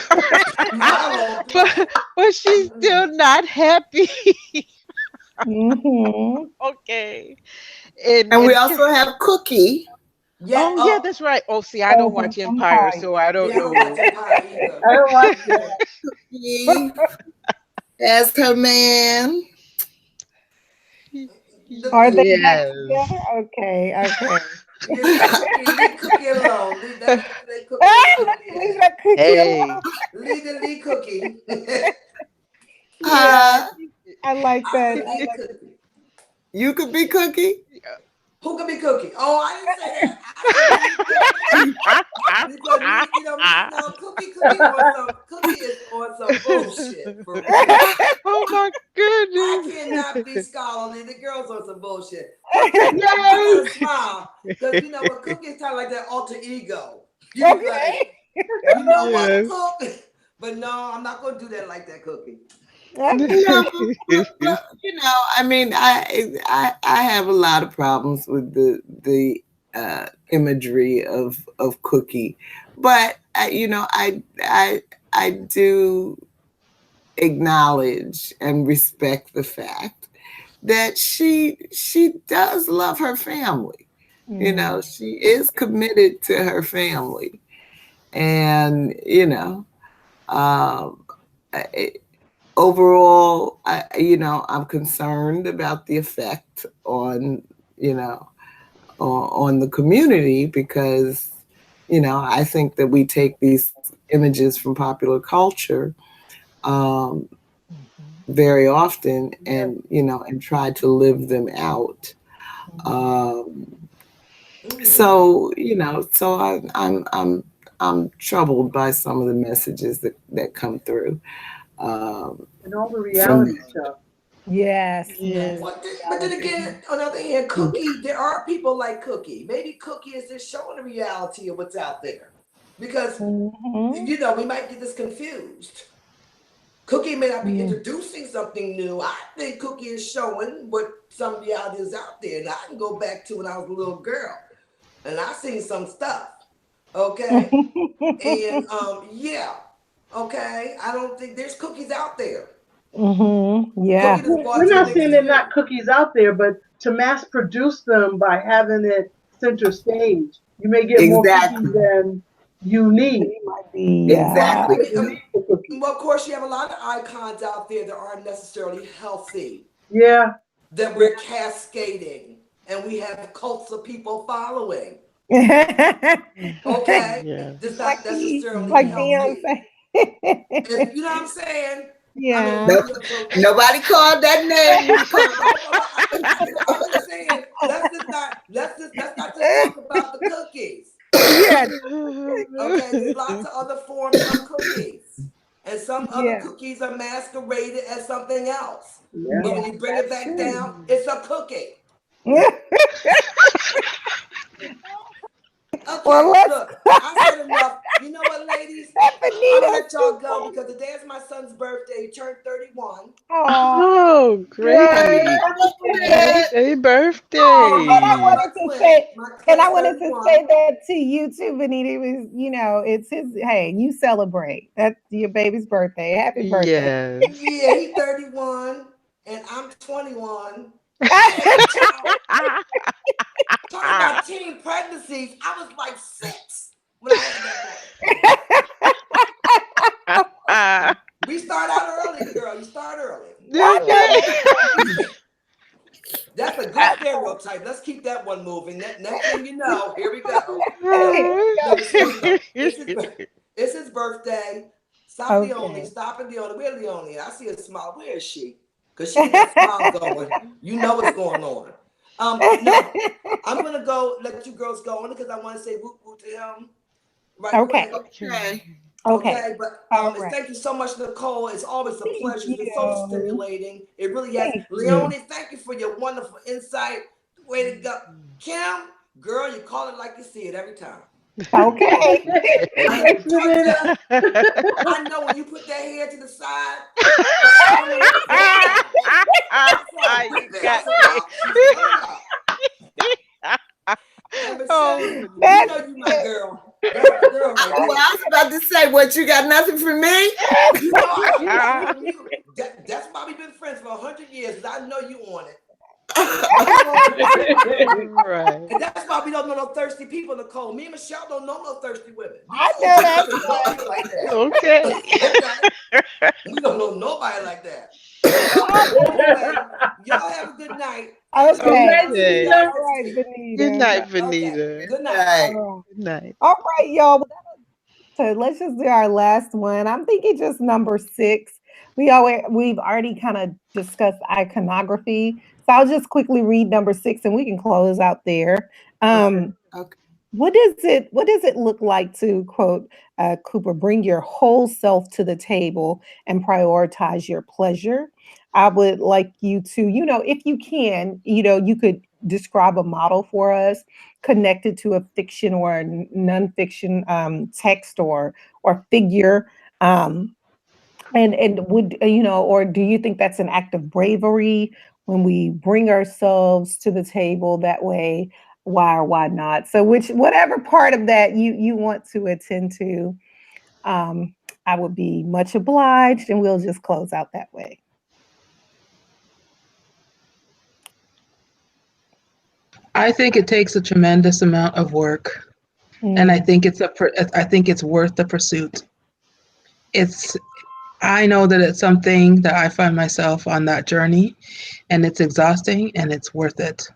but she's still not happy. Mm-hmm. Okay. And we also have Cookie. Yeah. Oh, yeah, that's right. Oh, see, I don't watch Empire, so I don't know. I don't watch Cookie as her man. Are they Yes. back together? Okay. Leave Cookie alone. Leave that Cookie. Hey. Leave the Cookie. Yeah, I like that. You could be Cookie. Who could be Cookie? Oh, I didn't say that. Because you know, Cookie is on some bullshit. For real. Oh my goodness! I cannot be scholarly. The girls on some bullshit. I smile because you know what, Cookie is kind of like that alter ego. You be like, you know what, Cook? But no, I'm not gonna do that like that, Cookie. No, you know, I mean, I have a lot of problems with the imagery of Cookie, but you know, I do acknowledge and respect the fact that she does love her family. You know, she is committed to her family, and you know, overall, you know, I'm concerned about the effect on, you know, on the community because, you know, I think that we take these images from popular culture very often and, you know, and try to live them out. So, you know, so I'm troubled by some of the messages that come through. And all the reality stuff. Yes. But then again, on the other hand, Cookie, there are people like Cookie. Maybe Cookie is just showing the reality of what's out there. Because, you know, we might get this confused. Cookie may not be introducing something new. I think Cookie is showing what some reality is out there. And I can go back to when I was a little girl. And I seen some stuff. Okay? And, yeah. Okay? I don't think there's cookies out there. Yeah. We're not saying they're not cookies out there, but to mass produce them by having it center stage, you may get more cookies than you need. Exactly. Well, of course, you have a lot of icons out there that aren't necessarily healthy. Yeah. That we're cascading, and we have cults of people following. Okay? Yeah. That's not necessarily like healthy. Beyonce. You know what I'm saying? Yeah. I mean, nobody called that name. I'm just saying, let's not just talk about the cookies. Yeah. Okay, there's lots of other forms of cookies. And some other cookies are masqueraded as something else. But when you bring it back down, it's a cookie. Okay, Well, let's look, I said enough. You know what, ladies? I'm gonna let y'all go because today is my son's birthday. He turned 31. Oh, great. Happy birthday. I My wanted to 31. say that to you too, Venita. It was, it's his, hey, you celebrate. That's your baby's birthday. Happy birthday. Yes. Yeah, he's 31 and I'm 21. Talking about teen pregnancies, I was like 6 when I had that boy. We start out early, girl. You start early. That's a good stereotype. Let's keep that one moving. Next thing you know, here we go. It's his birthday. Stop Leonie. Stop it, Leonie. Where Leonie? I see a smile. Where is she? Because she got a smile going. You know what's going on. No, I'm gonna go. Let you girls go on because I want to say whoop whoop to him. Right. Okay. Okay. But thank you so much, Nicole. It's always a pleasure. It's been so stimulating. It really has. Leonie, thank you for your wonderful insight. Way to go, Kim. Girl, you call it like you see it every time. Okay. Georgette, I know when you put that hair to the side. You know you my girl. That's the girl right there. Well, I was about to say, what, you got nothing for me? You know, that's why we've been friends for 100 years, because I know you on it. Right. And that's why we don't know no thirsty people, Nicole. Me and Michelle don't know no thirsty women. I know that's like that. Okay. We don't know nobody like that. Anyway, y'all have a good night. Okay. All right, Venita. Good night, Venita. Okay. Good night. Good night. All right, y'all. So let's just do our last one. I'm thinking just number 6. We've already kind of discussed iconography. So I'll just quickly read number 6 and we can close out there. Okay. What does it look like to, quote Cooper, bring your whole self to the table and prioritize your pleasure? I would like you to, if you can, you could describe a model for us connected to a fiction or a nonfiction text or figure. And would, or do you think that's an act of bravery when we bring ourselves to the table that way? Why or why not? So whatever part of that you want to attend to, I would be much obliged, and we'll just close out that way. I think it takes a tremendous amount of work, and I think it's worth the pursuit. I know that it's something that I find myself on that journey, and it's exhausting, and it's worth it.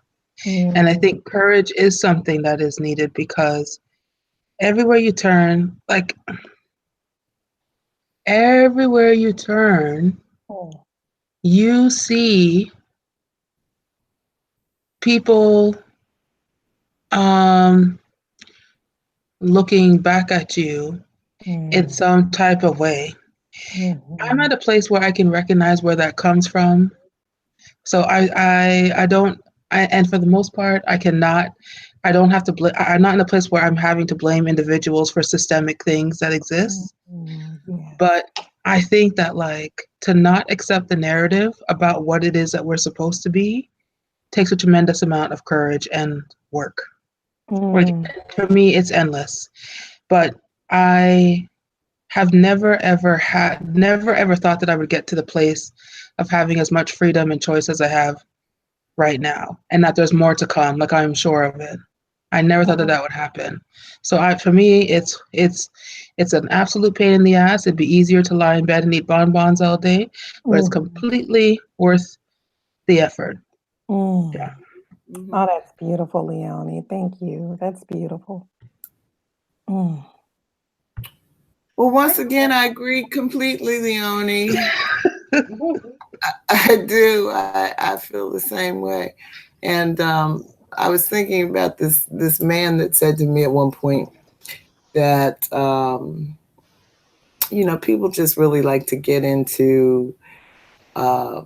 And I think courage is something that is needed because everywhere you turn, you see people looking back at you in some type of way. I'm at a place where I can recognize where that comes from. So I don't, and for the most part, I don't have to I'm not in a place where I'm having to blame individuals for systemic things that exist. But I think that to not accept the narrative about what it is that we're supposed to be takes a tremendous amount of courage and work. For me, it's endless. But I have never ever thought that I would get to the place of having as much freedom and choice as I have right now, and that there's more to come. I'm sure of it. I never thought that would happen. So for me, it's an absolute pain in the ass. It'd be easier to lie in bed and eat bonbons all day, but it's completely worth the effort. Yeah. Oh, that's beautiful, Leonie. Thank you. That's beautiful. Well, once again, I agree completely, Leonie. I do. I feel the same way. And I was thinking about this man that said to me at one point that, people just really like to get into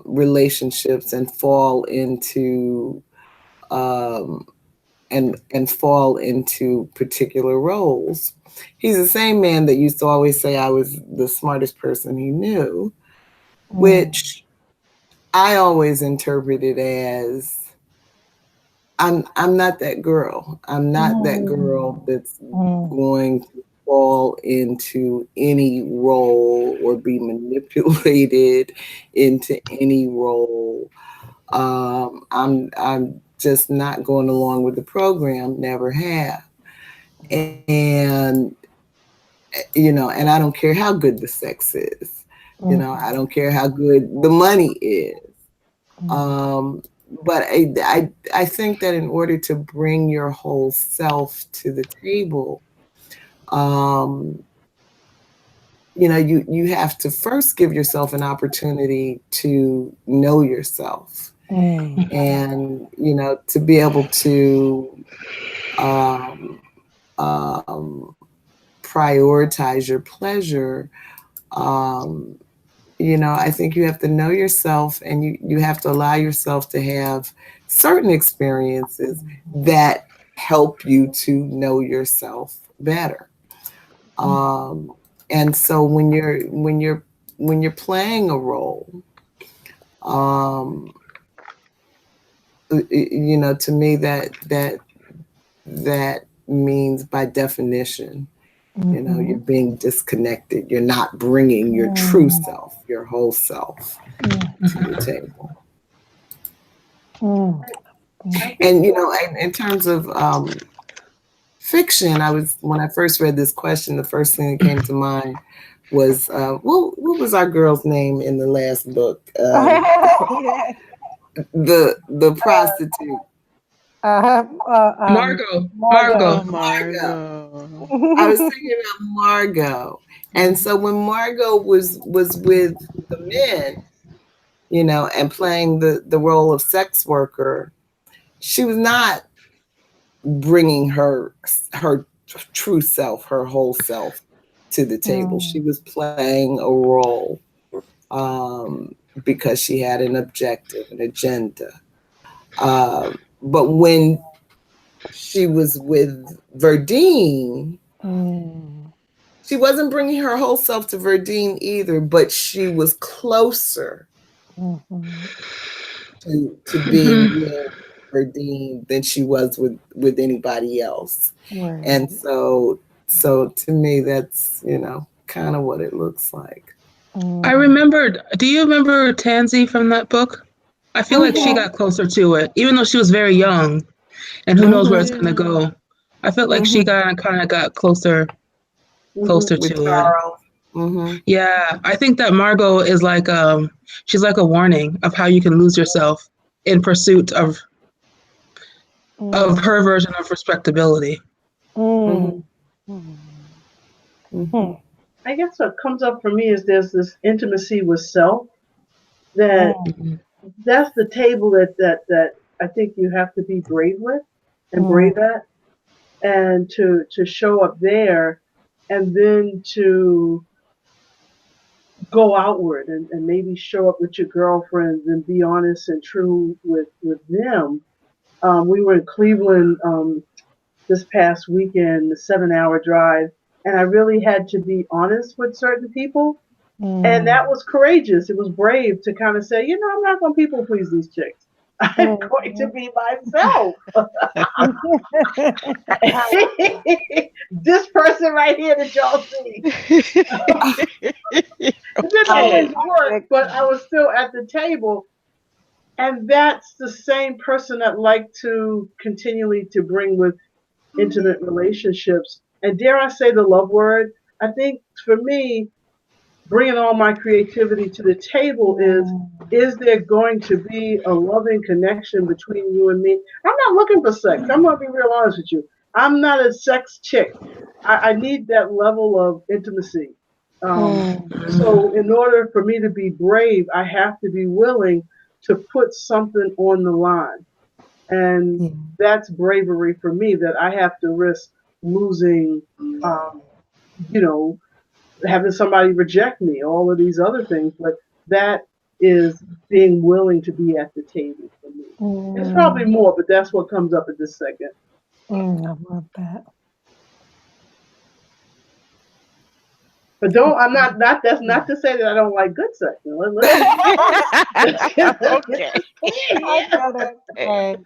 relationships and fall into and fall into particular roles. He's the same man that used to always say I was the smartest person he knew, which I always interpreted as I'm not that girl. I'm not that girl that's going to fall into any role or be manipulated into any role. I'm just not going along with the program, never have. And you know, and I don't care how good the sex is. You know, I don't care how good the money is. But I think that in order to bring your whole self to the table, you know, you have to first give yourself an opportunity to know yourself. And, you know, to be able to prioritize your pleasure, you know, I think you have to know yourself, and you have to allow yourself to have certain experiences that help you to know yourself better. And so when you're playing a role, you know, to me that means by definition, you know, you're being disconnected. You're not bringing your true self, your whole self to the table. And, you know, in terms of fiction, when I first read this question, the first thing that came to mind was, what was our girl's name in the last book? The prostitute. Margot. I was thinking about Margot. And so when Margot was with the men, you know, and playing the role of sex worker, she was not bringing her true self, her whole self to the table. She was playing a role because she had an objective, an agenda. But when she was with Verdine, she wasn't bringing her whole self to Verdine either, but she was closer to being with Verdine than she was with anybody else. And so to me, that's, you know, kind of what it looks like. I remembered, do you remember Tansy from that book? I feel like she got closer to it, even though she was very young, and who knows where it's going to go. I felt like she kind of got closer to Charles. it. Yeah, I think that Margot is like, she's like a warning of how you can lose yourself in pursuit of her version of respectability. I guess what comes up for me is there's this intimacy with self that that's the table that I think you have to be brave with and brave at, and to show up there, and then to go outward and maybe show up with your girlfriends and be honest and true with them. We were in Cleveland this past weekend, the 7-hour drive, and I really had to be honest with certain people. And that was courageous. It was brave to kind of say, you know, I'm not going to people please these chicks. I'm going to be myself. This person right here that y'all see. It didn't always work, but I was still at the table. And that's the same person that like to continually to bring with intimate relationships. And dare I say the love word? I think for me, bringing all my creativity to the table is there going to be a loving connection between you and me? I'm not looking for sex. I'm going to be real honest with you. I'm not a sex chick. I need that level of intimacy. So in order for me to be brave, I have to be willing to put something on the line. And that's bravery for me, that I have to risk losing, you know, having somebody reject me, all of these other things. But that is being willing to be at the table for me. It's probably more, but that's what comes up at this second. I love that. But I'm not, that's not to say that I don't like good sex. Okay. I know that's right.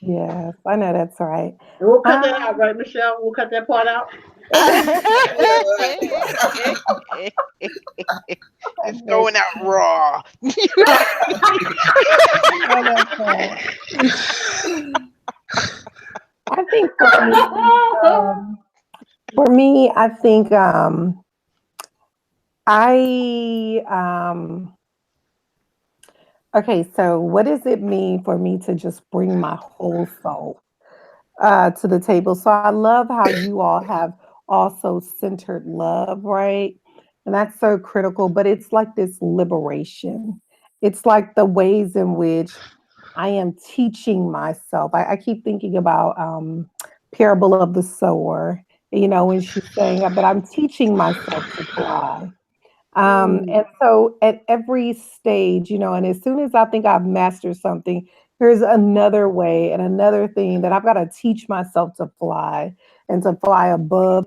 Yes, I know that's right. And we'll cut that out, right, Michelle? We'll cut that part out. It's going out raw. I think for me, I think okay, so what does it mean for me to just bring my whole soul to the table? So I love how you all have also centered love, right? And that's so critical, but it's like this liberation. It's like the ways in which I am teaching myself. I keep thinking about parable of the sower, when she's saying, but I'm teaching myself to fly. And so at every stage, and as soon as I think I've mastered something, here's another way and another thing that I've got to teach myself to fly and to fly above,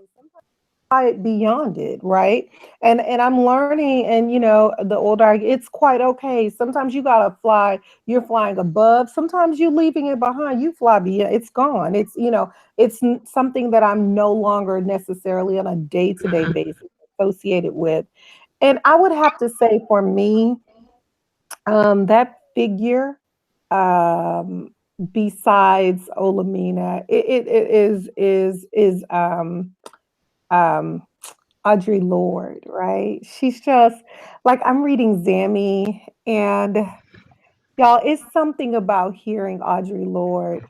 fly beyond it, right? And I'm learning, and the older it's quite okay. Sometimes you gotta fly, you're flying above, sometimes you're leaving it behind, you fly beyond, it's gone. It's something that I'm no longer necessarily on a day-to-day basis associated with. And I would have to say for me, that figure, besides Olamina, it is Audre Lorde, right? She's just like, I'm reading Zammy, and y'all, it's something about hearing Audre Lorde.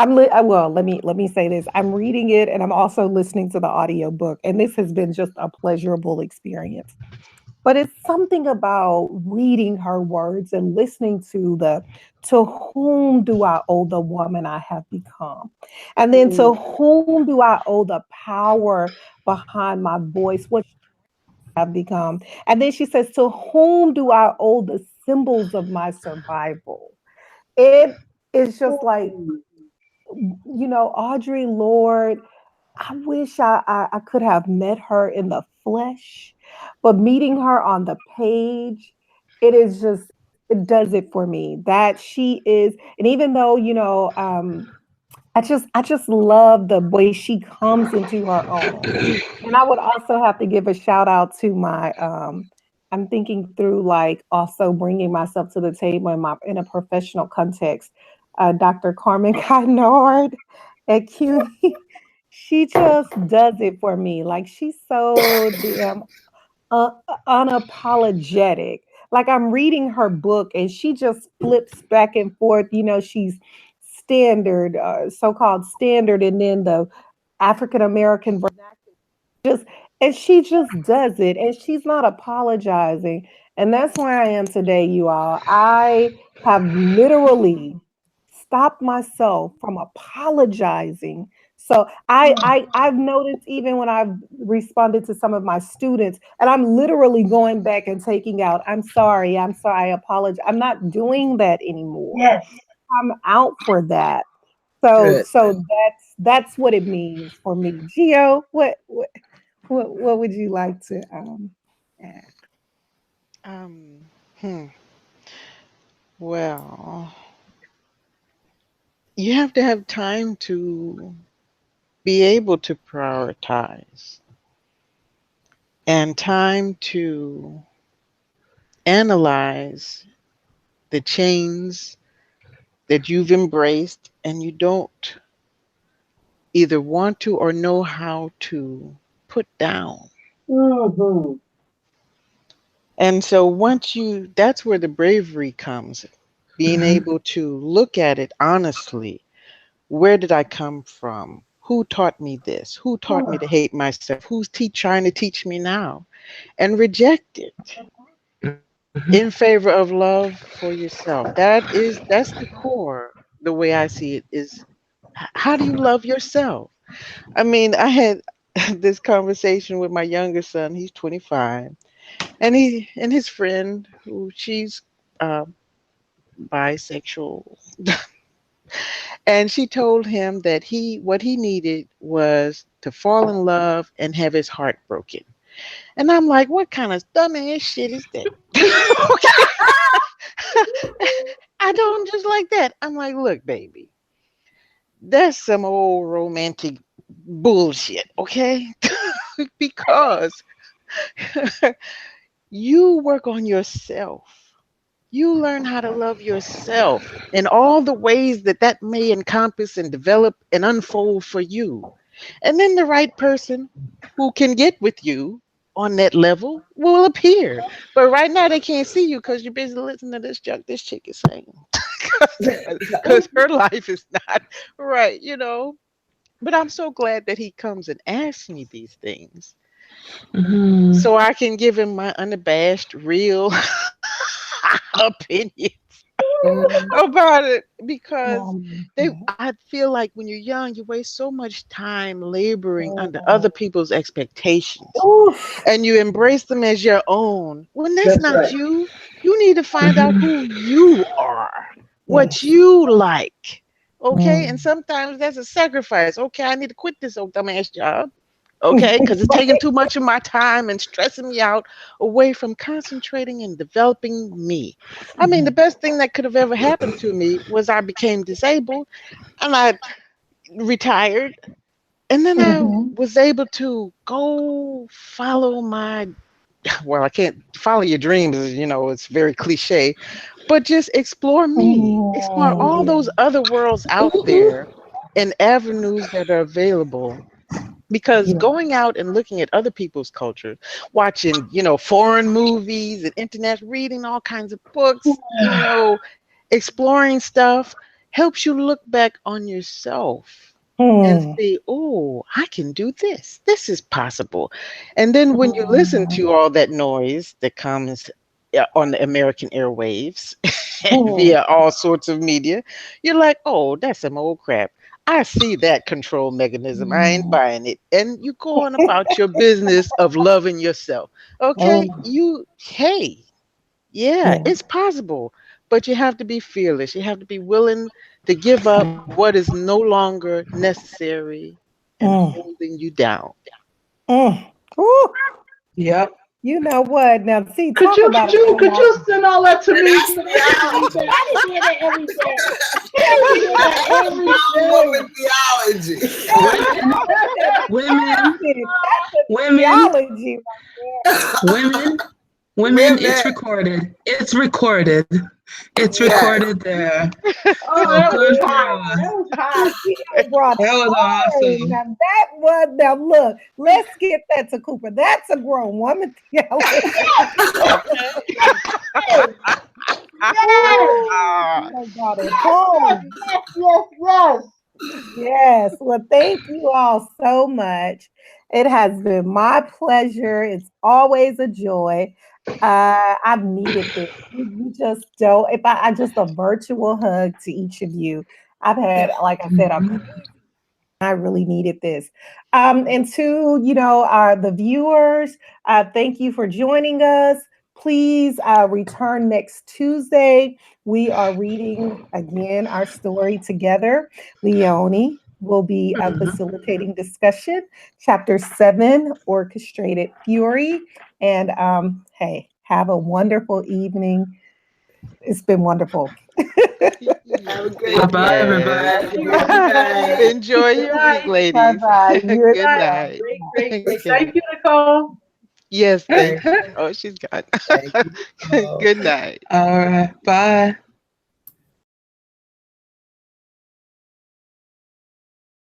Well, let me say this. I'm reading it and I'm also listening to the audiobook, and this has been just a pleasurable experience. But it's something about reading her words and listening to whom do I owe the woman I have become? And then to whom do I owe the power behind my voice, what I have become? And then she says, to whom do I owe the symbols of my survival? It is just like, Audre Lorde, I wish I could have met her in the flesh, but meeting her on the page, it does it for me. That she is, and even though, I just love the way she comes into her own. And I would also have to give a shout out to my, I'm thinking through like also bringing myself to the table in a professional context. Dr. Carmen Kynard at CUNY. She just does it for me. Like, she's so damn unapologetic. Like, I'm reading her book and she just flips back and forth. She's standard, so-called standard, and then the African American vernacular. And she just does it, and she's not apologizing. And that's where I am today, you all. I have literally stopped myself from apologizing. So I've noticed, even when I've responded to some of my students, and I'm literally going back and taking out, I'm sorry, I apologize. I'm not doing that anymore. Yes. I'm out for that. So that's what it means for me. Gio, what would you like to add? Well, you have to have time to be able to prioritize and time to analyze the chains that you've embraced and you don't either want to or know how to put down. Mm-hmm. And so that's where the bravery comes, being able to look at it honestly. Where did I come from? Who taught me this? Who taught me to hate myself? Who's trying to teach me now? And reject it in favor of love for yourself. That's the core. The way I see it is, how do you love yourself? I mean, I had this conversation with my younger son. He's 25, and his friend, who she's bisexual. And she told him that what he needed was to fall in love and have his heart broken. And I'm like, what kind of dumbass shit is that? I don't just like that. I'm like, look, baby, that's some old romantic bullshit, okay? Because you work on yourself. You learn how to love yourself in all the ways that that may encompass and develop and unfold for you. And then the right person who can get with you on that level will appear. But right now they can't see you because you're busy listening to this junk this chick is saying. Because her life is not right, you know. But I'm so glad that he comes and asks me these things. So I can give him my unabashed, real opinions about it, because I feel like when you're young, you waste so much time laboring under other people's expectations, and you embrace them as your own. When that's not right. you, you need to find out who you are, what you like. Okay, and sometimes that's a sacrifice. Okay, I need to quit this old dumbass job. Okay, because it's taking too much of my time and stressing me out away from concentrating and developing me. I mean, the best thing that could have ever happened to me was I became disabled and I retired. And then I was able to go follow my, well, I can't follow your dreams, you know, it's very cliche, but just explore me, explore all those other worlds out there and avenues that are available. Because going out and looking at other people's culture, watching, you know, foreign movies and internet, reading all kinds of books, you know, exploring stuff helps you look back on yourself and see, oh, I can do this. This is possible. And then when you listen to all that noise that comes on the American airwaves via all sorts of media, you're like, oh, that's some old crap. I see that control mechanism. I ain't buying it. And you go on about your business of loving yourself. Okay, hey, yeah, it's possible. But you have to be fearless. You have to be willing to give up what is no longer necessary and holding you down. Yep. You know what? Now, see, Could you send all that to me? Women, it's recorded. It's recorded. It's recorded there. That was hot. That was awesome. Now look, let's get that to Cooper. That's a grown woman theology. Yes. Well, thank you all so much. It has been my pleasure. It's always a joy. I've needed this. You just don't. If I just a virtual hug to each of you. I've had, like I said, I really needed this. And to the viewers, thank you for joining us. Please return next Tuesday. We are reading again our story together. Leonie will be facilitating discussion, chapter 7, Orchestrated Fury. And hey, have a wonderful evening. It's been wonderful. Bye, everybody. Enjoy your week, ladies. Bye-bye. Good night. Great. Thank you, Nicole. Yes, thank you. Oh, she's gone. Good night. All right. Bye.